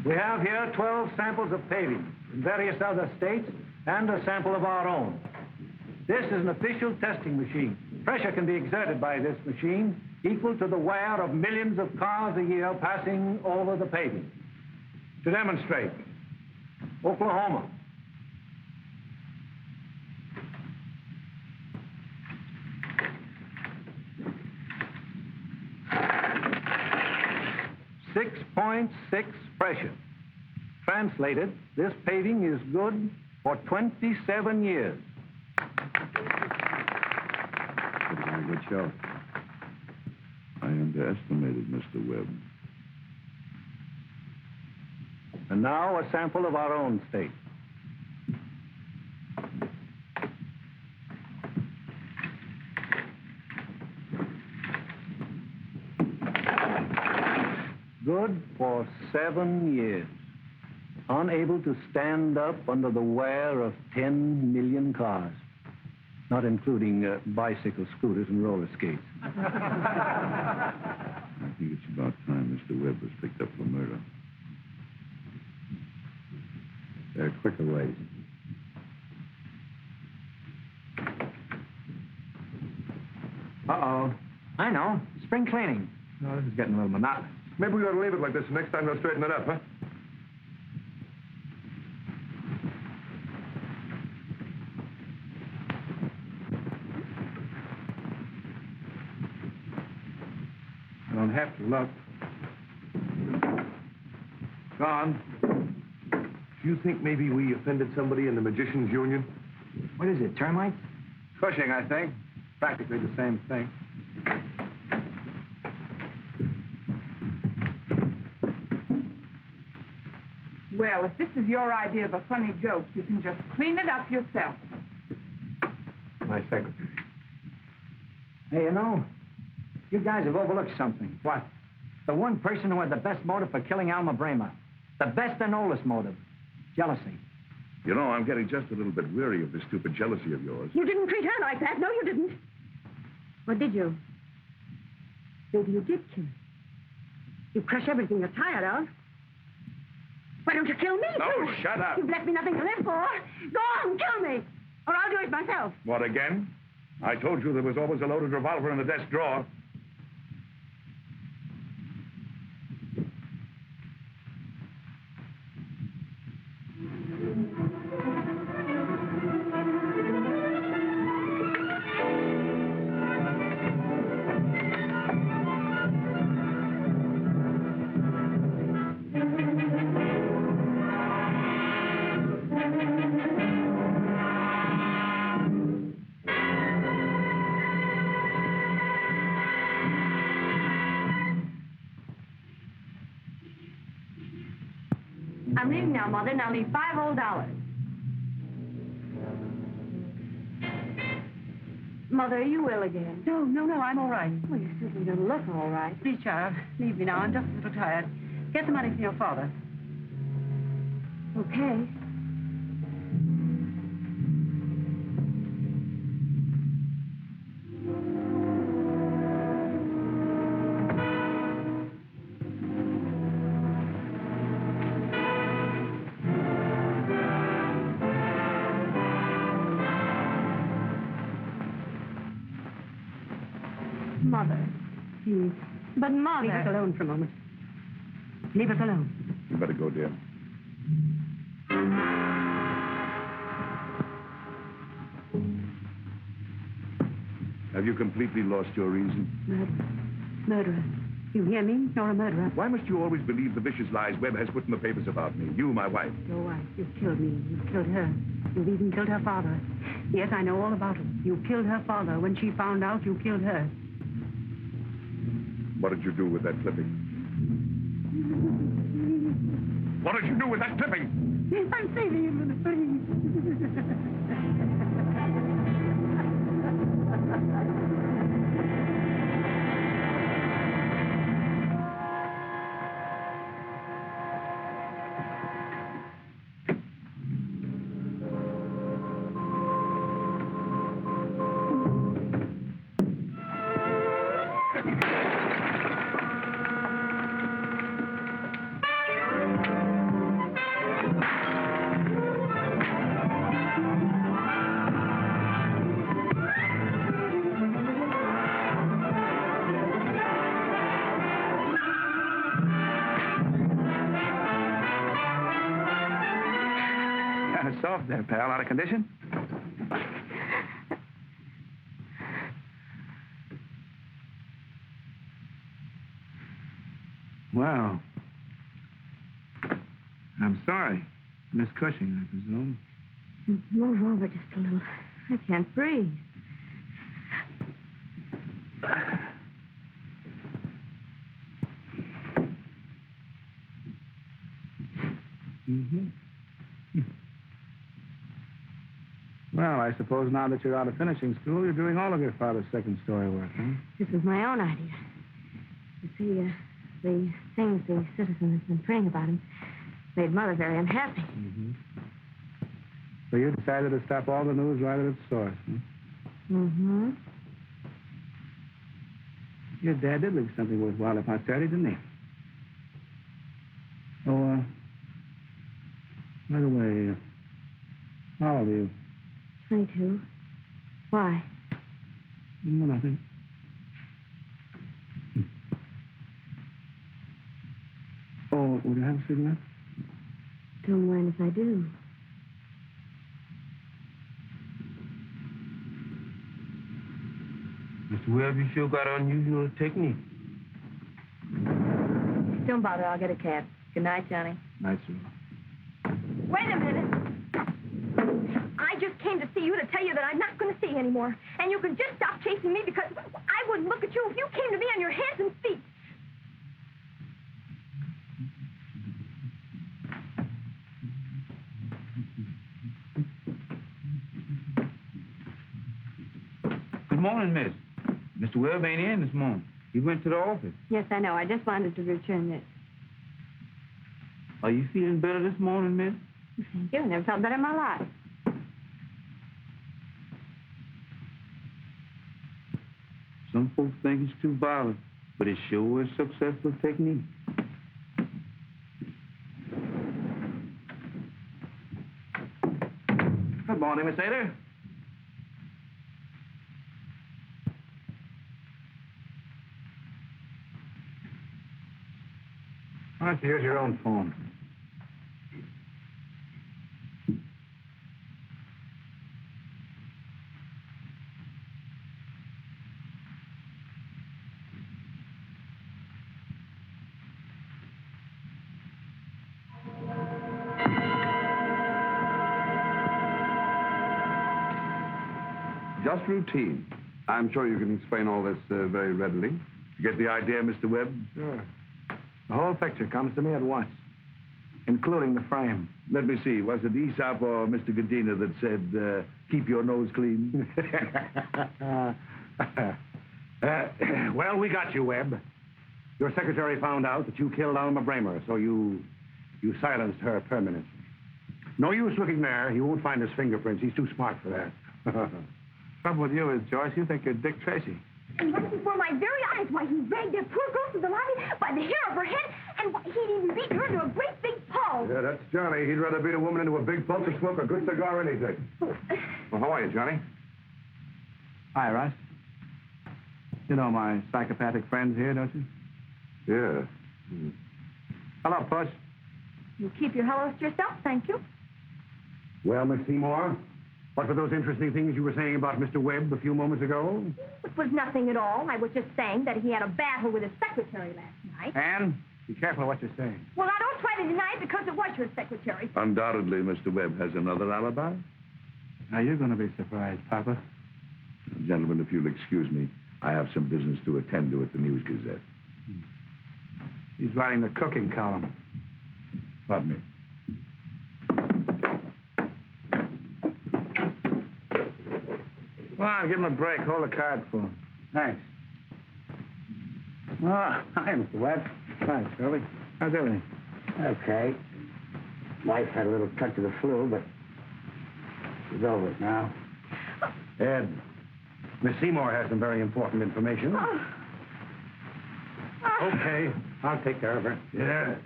We have here 12 samples of paving from various other states and a sample of our own. This is an official testing machine. Pressure can be exerted by this machine equal to the wear of millions of cars a year passing over the paving. To demonstrate, Oklahoma. .6 pressure. Translated, this paving is good for 27 years. Pretty good show. I underestimated Mr. Webb. And now a sample of our own state. Good for 7 years. Unable to stand up under the wear of 10 million cars. Not including bicycle scooters and roller skates. I think it's about time Mr. Webb was picked up for murder. They're quicker ways. Uh-oh. I know. Spring cleaning. Oh, this is getting a little monotonous. Maybe we ought to leave it like this. Next time they'll straighten it up, huh? I don't have to look. Gone. Do you think maybe we offended somebody in the Magicians' Union? What is it, termites? Cushing, I think. Practically the same thing. Well, if this is your idea of a funny joke, you can just clean it up yourself. My secretary. Hey, you know, you guys have overlooked something. What? The one person who had the best motive for killing Alma Bremer. The best and oldest motive. Jealousy. You know, I'm getting just a little bit weary of this stupid jealousy of yours. You didn't treat her like that. No, you didn't. Or did you? Maybe you did kill her. You crush everything you're tired of. Why don't you kill me, No, too? shut up. You've left me nothing to live for. Go on, kill me. Or I'll do it myself. What, again? I told you there was always a loaded revolver in the desk drawer. I'm leaving now, Mother, and I'll need $5 whole. Mother, are you ill again? No, I'm all right. Well, you certainly don't look all right. Please, child, leave me now. I'm just a little tired. Get the money from your father. Okay. Mother. Please. But, Mother... Leave us alone for a moment. Leave us alone. You better go, dear. Have you completely lost your reason? Murderer. You hear me? You're a murderer. Why must you always believe the vicious lies Webb has put in the papers about me? You, my wife. Your wife. You've killed me. You've killed her. You've even killed her father. Yes, I know all about it. You killed her father. When she found out, you killed her. What did you do with that clipping? What did you do with that clipping? I'm saving him for the police. Kind of soft there, pal. Out of condition? Well, I'm sorry. Miss Cushing, I presume. Move over just a little. I can't breathe. Mm-hmm. Well, I suppose now that you're out of finishing school, you're doing all of your father's second story work, huh? This was my own idea. You see, the things the citizen has been praying about him made Mother very unhappy. Mm-hmm. So you decided to stop all the news right at its source, huh? Mm-hmm. Your dad did leave something worthwhile up on Saturday, didn't he? Oh, by the way, how old are you? 22. Why? No, nothing. Oh, would you have a cigarette? Don't mind if I do. Mr. Webb, you sure got unusual technique. Don't bother. I'll get a cab. Good night, Johnny. Night, sir. Wait a minute. I just came to see you to tell you that I'm not going to see you anymore. And you can just stop chasing me because I wouldn't look at you if you came to me on your hands and feet. Good morning, miss. Mr. Webb ain't in this morning. He went to the office. Yes, I know. I just wanted to return this. Are you feeling better this morning, miss? Thank you. Never felt better in my life. Some folks think it's too violent, but it sure is successful technique. Good morning, Miss Ada. Why don't you use your own phone? Just routine. I'm sure you can explain all this very readily. You get the idea, Mr. Webb? Sure. The whole picture comes to me at once, including the frame. Let me see. Was it Aesop or Mr. Gadina that said, keep your nose clean? Well, we got you, Webb. Your secretary found out that you killed Alma Bramer, so you silenced her permanently. No use looking there. You won't find his fingerprints. He's too smart for that. Trouble with you is, Joyce, you think you're Dick Tracy. And right before my very eyes, why, he dragged that poor girl to the lobby by the hair of her head, and why, he'd even beaten her into a great big pulp. Yeah, that's Johnny. He'd rather beat a woman into a big pulp to smoke a good cigar anything. Well, how are you, Johnny? Hi, Russ. You know my psychopathic friends here, don't you? Yeah. Hello, Puss. You keep your hellos to yourself, thank you. Well, Miss Seymour, what were those interesting things you were saying about Mr. Webb a few moments ago? It was nothing at all. I was just saying that he had a battle with his secretary last night. Anne, be careful what you're saying. Well, I don't try to deny it because it was your secretary. Undoubtedly, Mr. Webb has another alibi. Now, you're going to be surprised, Papa. Gentlemen, if you'll excuse me, I have some business to attend to at the News Gazette. He's writing the cooking column. Pardon me. Come on, give him a break. Hold the card for him. Thanks. Oh, hi, Mr. Webb. Hi, Shirley. How's everything? Okay. Wife had a little touch of the flu, but she's over it now. Ed, Miss Seymour has some very important information. Okay, I'll take care of her. Yeah.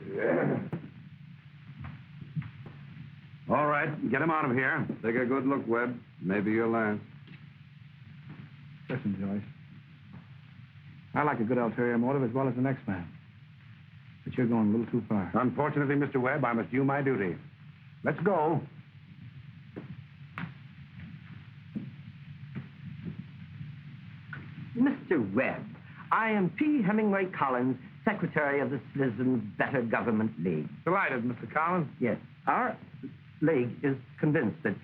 All right, get him out of here. Take a good look, Webb. Maybe your last. Listen, Joyce. I like a good ulterior motive as well as the next man. But you're going a little too far. Unfortunately, Mr. Webb, I must do my duty. Let's go. Mr. Webb, I am P. Hemingway Collins, Secretary of the Citizens Better Government League. Delighted, Mr. Collins. Yes, our league is convinced that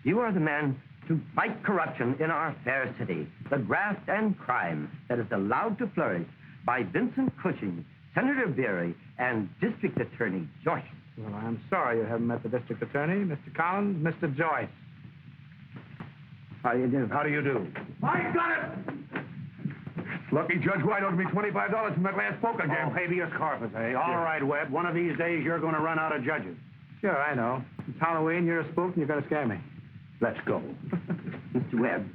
you are the man to fight corruption in our fair city, the graft and crime that is allowed to flourish by Vincent Cushing, Senator Berry and District Attorney Joyce. Well, I'm sorry you haven't met the district attorney, Mr. Collins, Mr. Joyce. How do you do? How do you do? I got it! Lucky Judge White owed me $25 from that last poker game. Oh, habeas corpus, eh? All right, Webb. One of these days, you're going to run out of judges. Sure, I know. It's Halloween, you're a spook, and you're going to scare me. Let's go. Mr. Webb,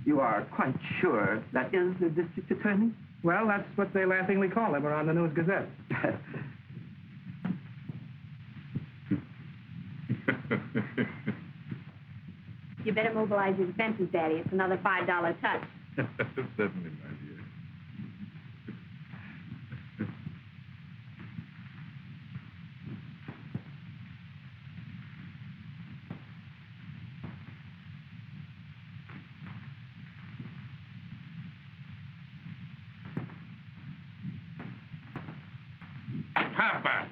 you are quite sure that is the district attorney? Well, that's what they laughingly call him around the News Gazette. You better mobilize your defenses, Daddy. It's another $5 touch. Certainly, my dear. Papa.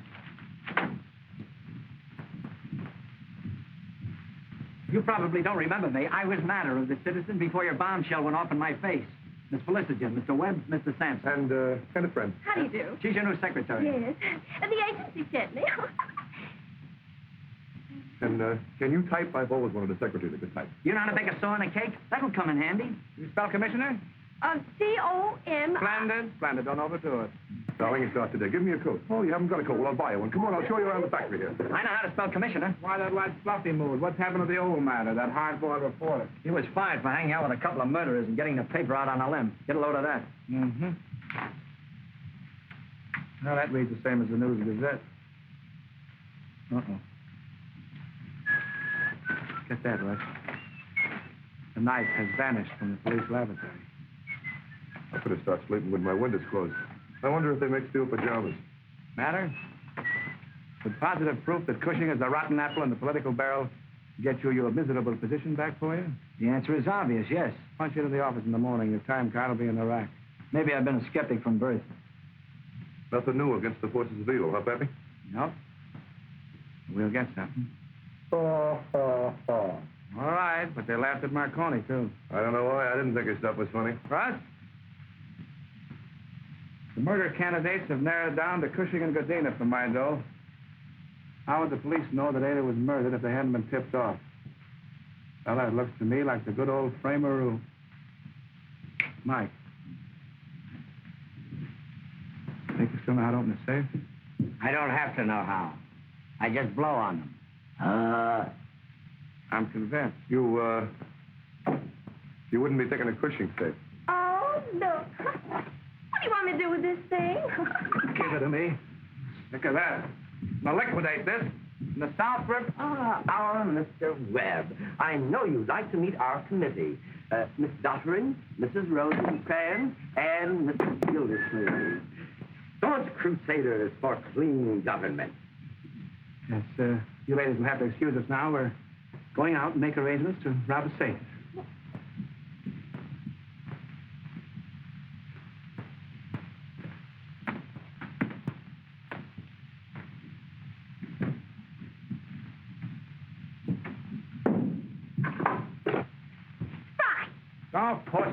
You probably don't remember me. I was matter of the citizen before your bombshell went off in my face. Miss Felicity, Mr. Webb, Mr. Sampson. And a friend. How do you do? She's your new secretary. Yes. The agency sent me. And can you type? I've always wanted a secretary that could type. You know how to bake a saw and a cake? That'll come in handy. You spell commissioner? C-O-M... Splendid. Splendid. Don't overdo it. Darling, it's not today. Give me a coat. Oh, you haven't got a coat. Well, I'll buy you one. Come on, I'll show you around the factory here. I know how to spell commissioner. Why that light fluffy mood? What's happened to the old matter, that hard-boiled reporter? He was fired for hanging out with a couple of murderers and getting the paper out on a limb. Get a load of that. Mm-hmm. Well, that reads the same as the News Gazette. Uh-oh. Get that, Russ. The knife has vanished from the police laboratory. I better start sleeping with my windows closed. I wonder if they make steel pajamas. Matter? Would positive proof that Cushing is the rotten apple in the political barrel get you your miserable position back for you? The answer is obvious, yes. Punch into the office in the morning. Your time card will be in the rack. Maybe I've been a skeptic from birth. Nothing new against the forces of evil, huh, Pappy? Nope. We'll get something. Oh. All right, but they laughed at Marconi, too. I don't know why. I didn't think his stuff was funny. Russ? The murder candidates have narrowed down to Cushing and Godina for my dough. How would the police know that Ada was murdered if they hadn't been tipped off? Well, that looks to me like the good old frameroo. Mike. Think you still know how to open a safe? I don't have to know how. I just blow on them. I'm convinced. You wouldn't be thinking of Cushing safe. Oh, look. What do you want me to do with this thing? Give it to me. Look at that. Now liquidate this. In the South River. Our Mr. Webb. I know you'd like to meet our committee. Miss Dottering, Mrs. Rosencrantz, and Mrs. Gildersleeve. Staunch crusaders for clean government. Yes, you ladies will have to excuse us now. We're going out and make arrangements to rob a safe. Oh, puss.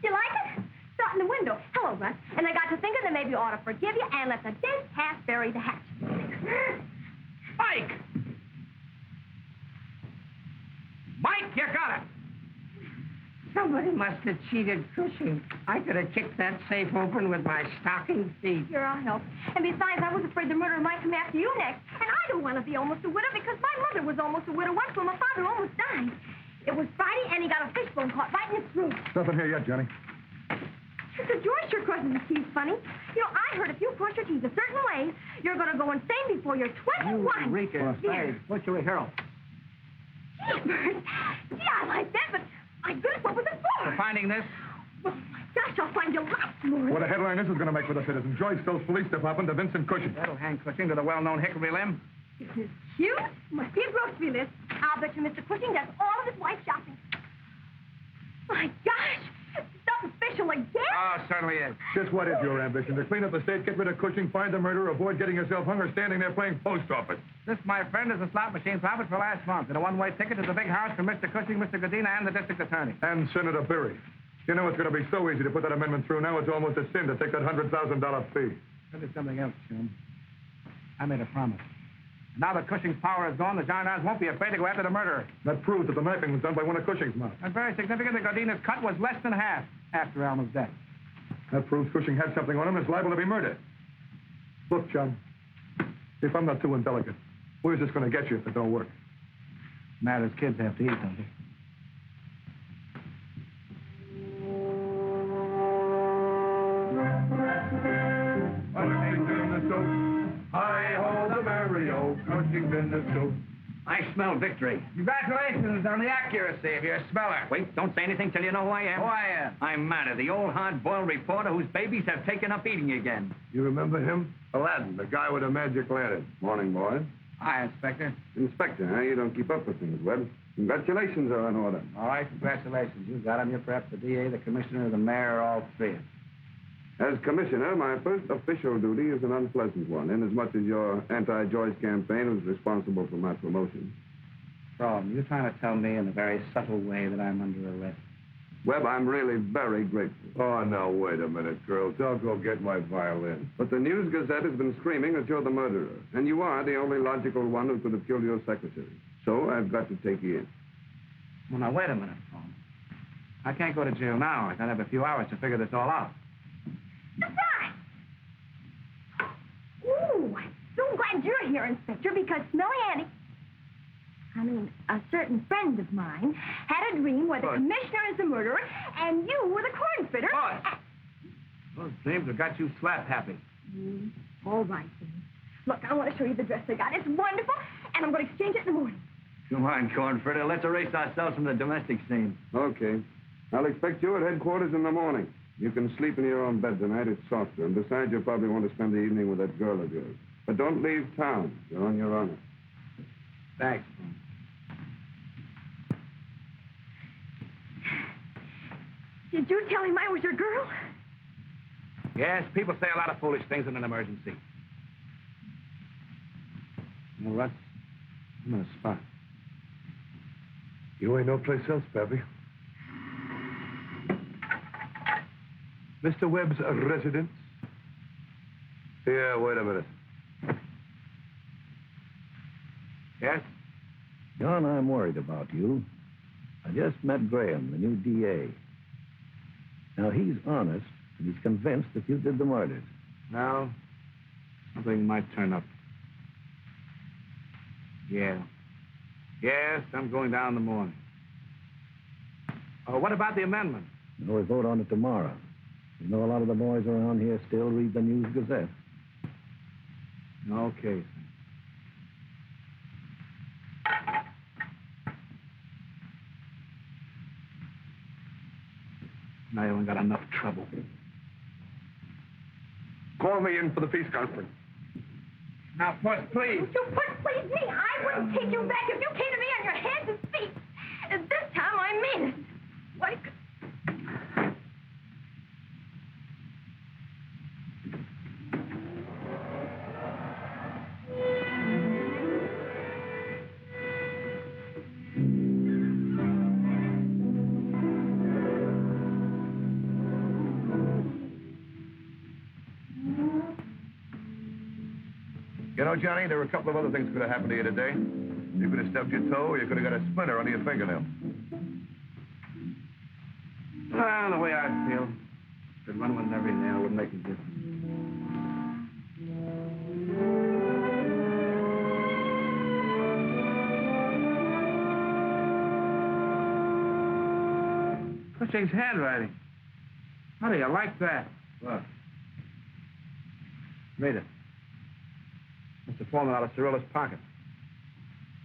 You like it? Start in the window. Hello, Russ. And I got to thinking that maybe you ought to forgive you and let the dead cat bury the hatchet. Mike! Mike, you got it! Somebody must have cheated Cushing. I could have kicked that safe open with my stocking feet. Sure, I'll help. And besides, I was afraid the murderer might come after you next. And I don't want to be almost a widow because my mother was almost a widow once when my father almost died. It was Friday, and he got a fishbone caught right in his throat. Nothing here yet, Johnny. Mr. George sure crosses his teeth funny. You know, I heard if you cross your teeth a certain way, you're going to go insane before you're 21. Eureka. Here. What's your hero? Jeepers. Gee, I like that, but my goodness, what was it for? For finding this? Well, my gosh, I'll find you lots more. What a headline this is going to make for the citizen. Joyce sells police department to Vincent Cushing. That'll hang Cushing to the well-known hickory limb. Isn't it cute? Must be a grocery list. I'll bet you Mr. Cushing does all of his wife's shopping. My gosh, something special again? Oh, certainly is. Just what is your ambition? To clean up the state, get rid of Cushing, find the murderer, avoid getting yourself hung or standing there playing post office. This, my friend, is a slot machine profit for last month and a one-way ticket to the big house for Mr. Cushing, Mr. Godina, and the district attorney. And Senator Berry. You know it's going to be so easy to put that amendment through now, it's almost a sin to take that $100,000 fee. tell you something else, Jim. I made a promise. Now that Cushing's power is gone, the gendarmes won't be afraid to go after the murderer. That proves that the knifing was done by one of Cushing's men. And very significant that Godina's cut was less than half after Alma's death. That proves Cushing had something on him and is liable to be murdered. Look, Chum, if I'm not too indelicate, where's this going to get you if it don't work? Matters kids have to eat, don't they? Cushing's in the soup. Hi-ho, the Mario. Cushing's in the soup. I smell victory. Congratulations on the accuracy of your smeller. Wait, don't say anything till you know who I am. Who I am? I'm Matter, the old hard-boiled reporter whose babies have taken up eating again. You remember him? Aladdin, the guy with the magic lantern. Morning, boys. Hi, Inspector. Inspector, huh? You don't keep up with things, Webb. Congratulations are in order. All right, congratulations. You got him. You're perhaps the DA, the commissioner, the mayor, all three. As commissioner, my first official duty is an unpleasant one, inasmuch as your anti-Joyce campaign was responsible for my promotion. Problem, you're trying to tell me in a very subtle way that I'm under arrest. Webb, I'm really very grateful. Oh, now, wait a minute, girls. I'll go get my violin. But the News Gazette has been screaming that you're the murderer, and you are the only logical one who could have killed your secretary. So I've got to take you in. Well, now, wait a minute, Paul. I can't go to jail now. I gotta have a few hours to figure this all out. Goodbye! Ooh, I'm so glad you're here, Inspector, because Smelly Annie, a certain friend of mine, had a dream where the commissioner is the murderer and you were the corn fitter. Those dreams have got you slap happy. All right, then. Look, I want to show you the dress I got. It's wonderful, and I'm going to exchange it in the morning. Come on, Cornfritter. Let's erase ourselves from the domestic scene. Okay. I'll expect you at headquarters in the morning. You can sleep in your own bed tonight. It's softer. And besides, you'll probably want to spend the evening with that girl of yours. But don't leave town. You're on your honor. Thanks. Did you tell him I was your girl? Yes, people say a lot of foolish things in an emergency. Well, Russ, I'm in a spot. You ain't no place else, Pappy. Mr. Webb's residence? Yeah, wait a minute. Yes? John, I'm worried about you. I just met Graham, the new DA. Now, he's honest, and he's convinced that you did the murders. Well, something might turn up. Yeah. Yes, I'm going down in the morning. Oh, what about the amendment? We'll vote on it tomorrow. You know, a lot of the boys around here still read the News Gazette. Okay. Now you ain't got enough trouble. Call me in for the peace conference. Now, Puss, please. Would you please me? I wouldn't take you back if you came to me on your hands and feet. This time I mean it. What? You know, Johnny, there were a couple of other things could have happened to you today. You could have stubbed your toe, or you could have got a splinter under your fingernail. Well, the way I feel, could run with every nail would make a difference. Cushing's handwriting. How do you like that? What? Read it. Must have fallen out of Cirilla's pocket.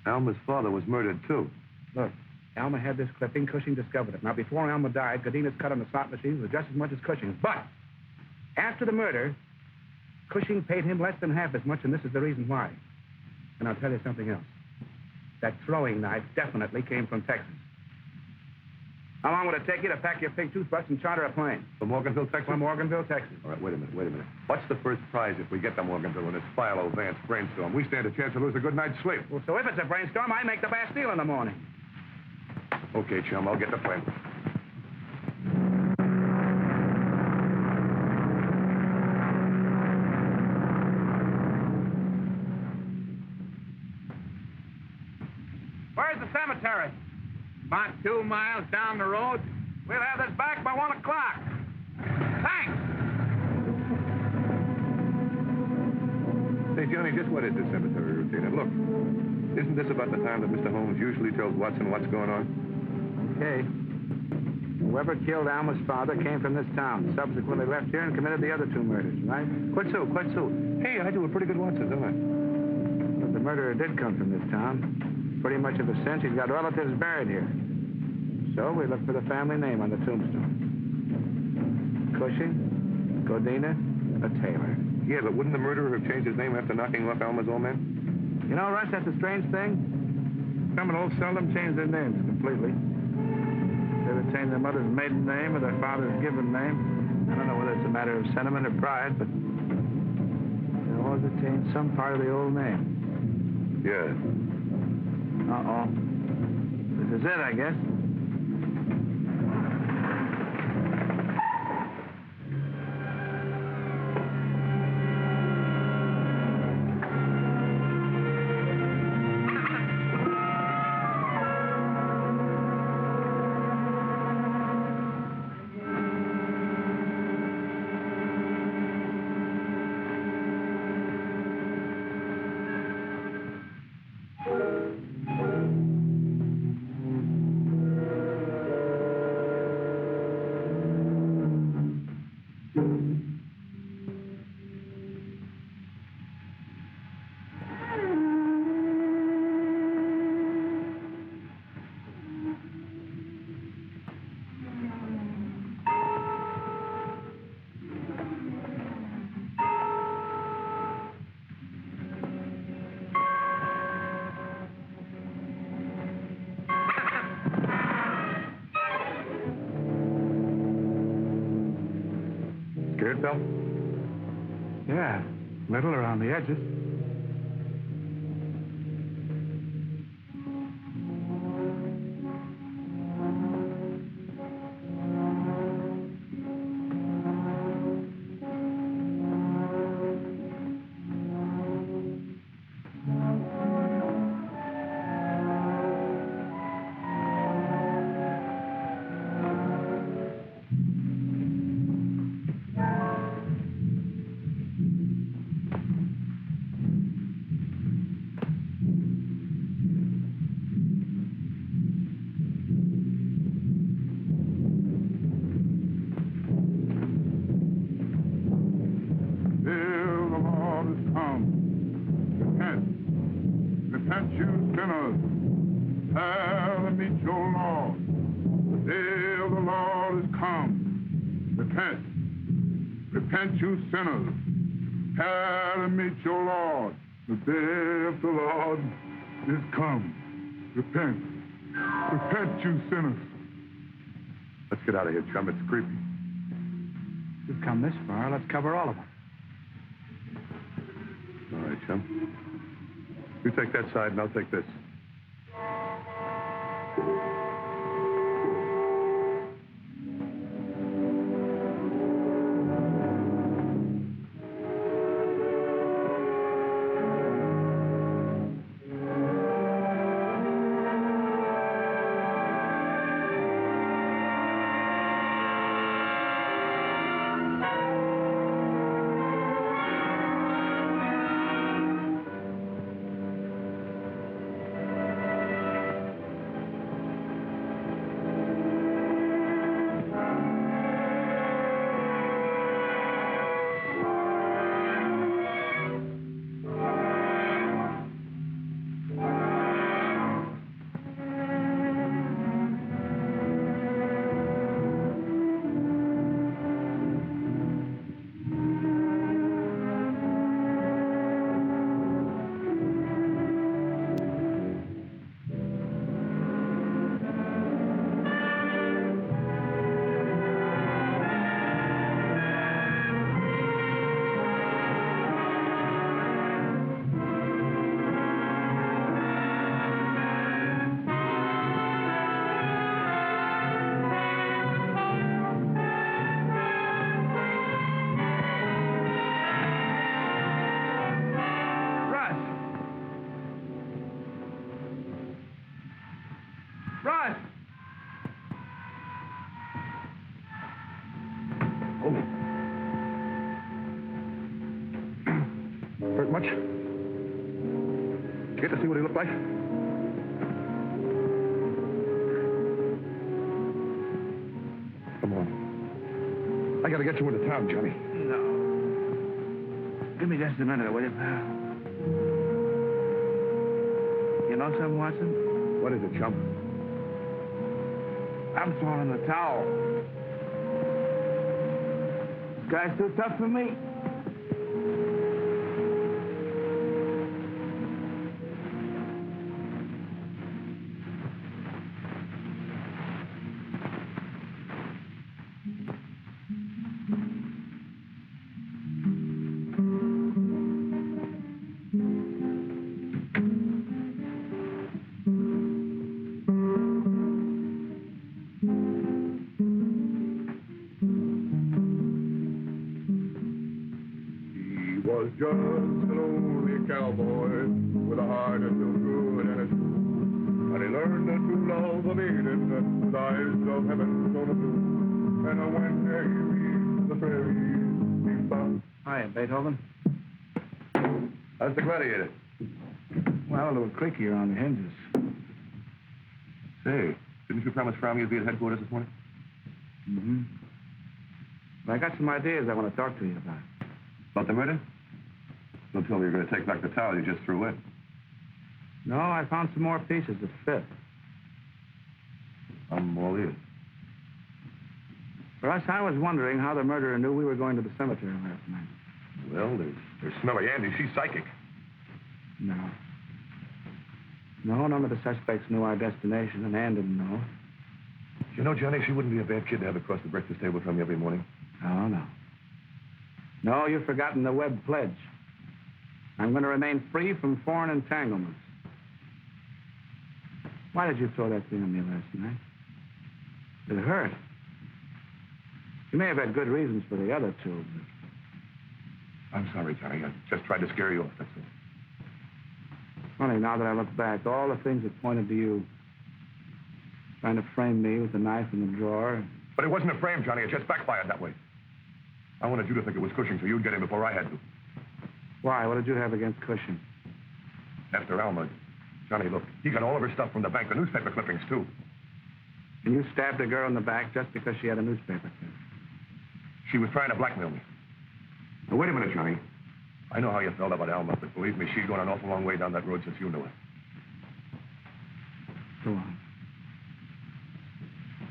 Alma's father was murdered, too. Look, Alma had this clipping. Cushing discovered it. Now, before Alma died, Godina's cut on the slot machine was just as much as Cushing's. But after the murder, Cushing paid him less than half as much, and this is the reason why. And I'll tell you something else. That throwing knife definitely came from Texas. How long would it take you to pack your pink toothbrush and charter a plane? From Morganville, Texas? From Morganville, Texas. All right, wait a minute. What's the first prize if we get to Morganville in this Philo-Vance brainstorm? We stand a chance to lose a good night's sleep. Well, so if it's a brainstorm, I make the Bastille in the morning. Okay, chum, I'll get the plane. Where's the cemetery? About 2 miles down the road. We'll have this back by 1 o'clock. Thanks. Say, Johnny, just what is this cemetery routine? And look, isn't this about the time that Mr. Holmes usually tells Watson what's going on? Okay. Whoever killed Alma's father came from this town, subsequently left here and committed the other 2 murders, right? Quite so. Hey, I do a pretty good Watson, don't I? Well, if the murderer did come from this town, pretty much of a cinch he's got relatives buried here. So we look for the family name on the tombstone. Cushing, Godina, a Taylor. Yeah, but wouldn't the murderer have changed his name after knocking off Alma's old man? You know, Russ, that's a strange thing. Criminals seldom change their names completely. They retain their mother's maiden name or their father's given name. I don't know whether it's a matter of sentiment or pride, but they always retain some part of the old name. Yeah. Uh-oh. This is it, I guess. Scared, pal? Yeah, little around the edges. Repent, you sinners, hail and meet your Lord. The day of the Lord is come. Repent, you sinners, hail and meet your Lord. The day of the Lord is come. Repent, you sinners. Let's get out of here, chum. It's creepy. We've come this far. Let's cover all of them. All right, chum. You take that side, and I'll take this. much. Did you get to see what he looked like? Come on. I gotta get you into town, Johnny. No. Give me just a minute, will you, pal? You know something, Watson? What is it, chump? I'm throwing in the towel. This guy's too tough for me. Just a lonely cowboy with a heart that's so good and it's true. And he learned to love a maiden with eyes of heaven so blue. And when he reached the prairies, he found... Hiya, Beethoven. How's the gladiator? Well, a little creaky around the hinges. Say, didn't you promise Fromme you'd be at headquarters this morning? Mm-hmm. But I got some ideas I want to talk to you about. About the murder? Don't tell me you're going to take back the towel you just threw in. No, I found some more pieces that fit. I'm all ears. Russ, I was wondering how the murderer knew we were going to the cemetery last night. Well, there's Smelly Andy. She's psychic. No. No, none of the suspects knew our destination, and Ann didn't know. You know, Johnny, she wouldn't be a bad kid to have across the breakfast table from you every morning. Oh, no. No, you've forgotten the Webb pledge. I'm going to remain free from foreign entanglements. Why did you throw that thing on me last night? It hurt. You may have had good reasons for the other two, but... I'm sorry, Johnny. I just tried to scare you off, that's all. Funny, now that I look back, all the things that pointed to you. Trying to frame me with the knife in the drawer. But it wasn't a frame, Johnny. It just backfired that way. I wanted you to think it was Cushing so you'd get him before I had to. Why? What did you have against Cushing? After Alma. Johnny, look, he got all of her stuff from the bank, the newspaper clippings, too. And you stabbed a girl in the back just because she had a newspaper clip? She was trying to blackmail me. Now, wait a minute, Johnny. I know how you felt about Alma, but believe me, she's gone an awful long way down that road since you knew her. Go on.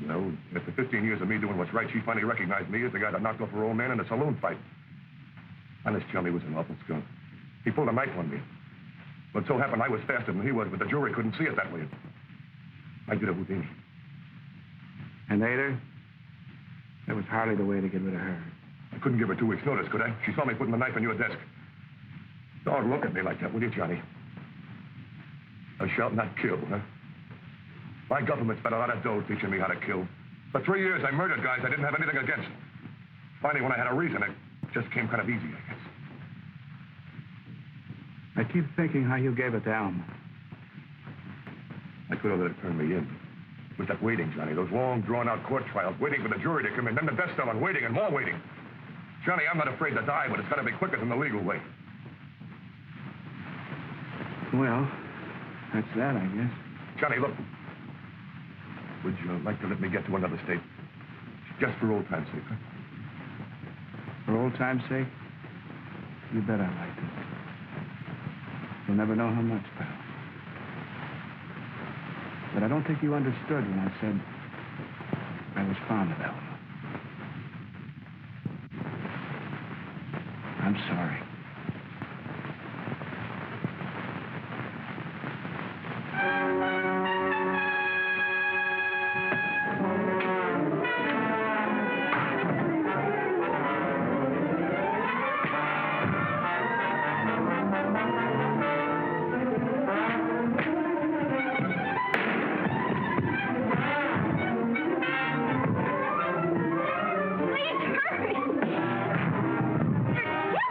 Well, after 15 years of me doing what's right, she finally recognized me as the guy that knocked off her old man in a saloon fight. Honest, Johnny was an awful skunk. He pulled a knife on me. But so happened I was faster than he was, but the jury couldn't see it that way. I did a Houdini. And ate her? That was hardly the way to get rid of her. I couldn't give her 2 weeks' notice, could I? She saw me putting the knife on your desk. Don't look at me like that, will you, Johnny? Thou shalt not kill, huh? My government spent a lot of dough teaching me how to kill. For 3 years, I murdered guys I didn't have anything against. Finally, when I had a reason, it just came kind of easy, I guess. I keep thinking how you gave it to Alma. I could have let it turn me in. It was that waiting, Johnny. Those long, drawn-out court trials, waiting for the jury to come in, then the death cell, and waiting and more waiting. Johnny, I'm not afraid to die, but it's got to be quicker than the legal way. Well, that's that, I guess. Johnny, look. Would you like to let me get to another state? Just for old time's sake, huh? For old time's sake? You bet I'd like to. You'll never know how much, pal. But I don't think you understood when I said I was fond of Alma. I'm sorry.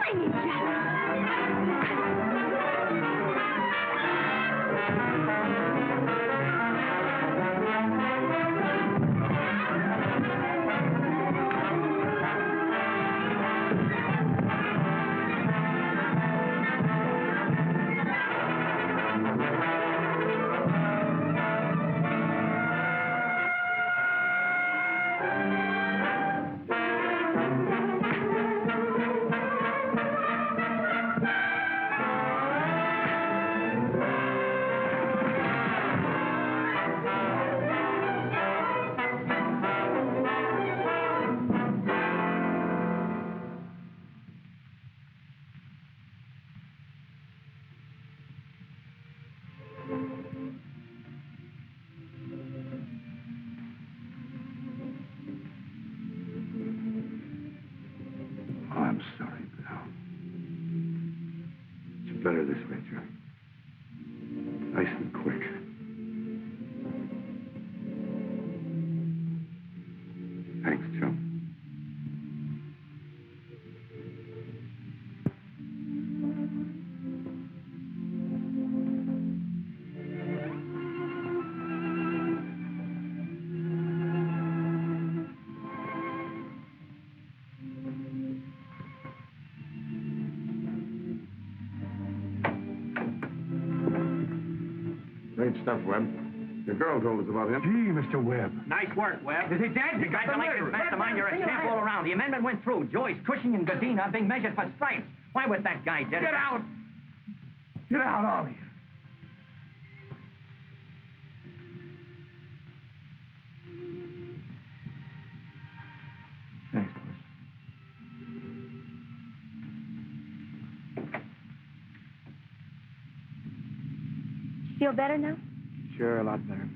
You're killing each other. her this way, Johnny. Nice and quick. Thanks, Joe. Great stuff, Webb. Your girl told us about him. Gee, Mr. Webb. Nice work, Webb. Is he dead? Congratulations, Mastermind. You're a champ all around. The amendment went through. Joyce, Cushing, and Godina are being measured for stripes. Why was that guy dead? Get out! Get out, all of you. Thanks, Feel better now? Sure, a lot better.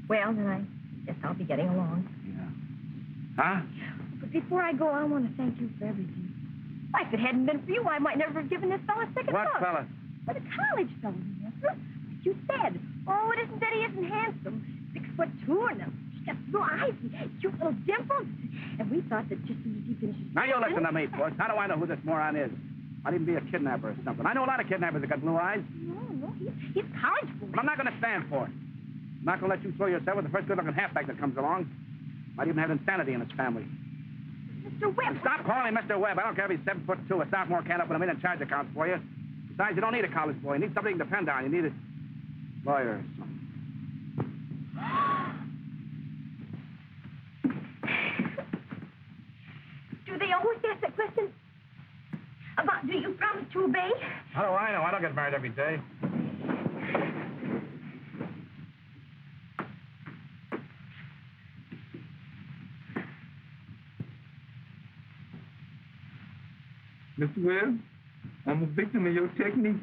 Well, then I guess I'll be getting along. Huh? But before I go, I want to thank you for everything. Why, if it hadn't been for you, I might never have given this fella a second What thought. fella? Well, the college fella, remember? You said, oh, it isn't that he isn't handsome. 6'2" and he's got blue eyes and cute little dimples. And we thought that just as he finishes... Now, you listen to me, Puss. How do I know who this moron is? Might even be a kidnapper or something. I know a lot of kidnappers that got blue eyes. No, he's college boy. But I'm not going to stand for it. I'm not going to let you throw yourself with the first good-looking halfback that comes along. Might even have insanity in his family. Mr. Webb. And stop calling me Mr. Webb. I don't care if he's 7'2". A sophomore can't open a million charge accounts for you. Besides, you don't need a college boy. You need somebody you can depend on. You need a lawyer or something. Do they always ask that question? About do you promise to obey? How do I know? I don't get married every day. Mr. Webb, I'm a victim of your technique.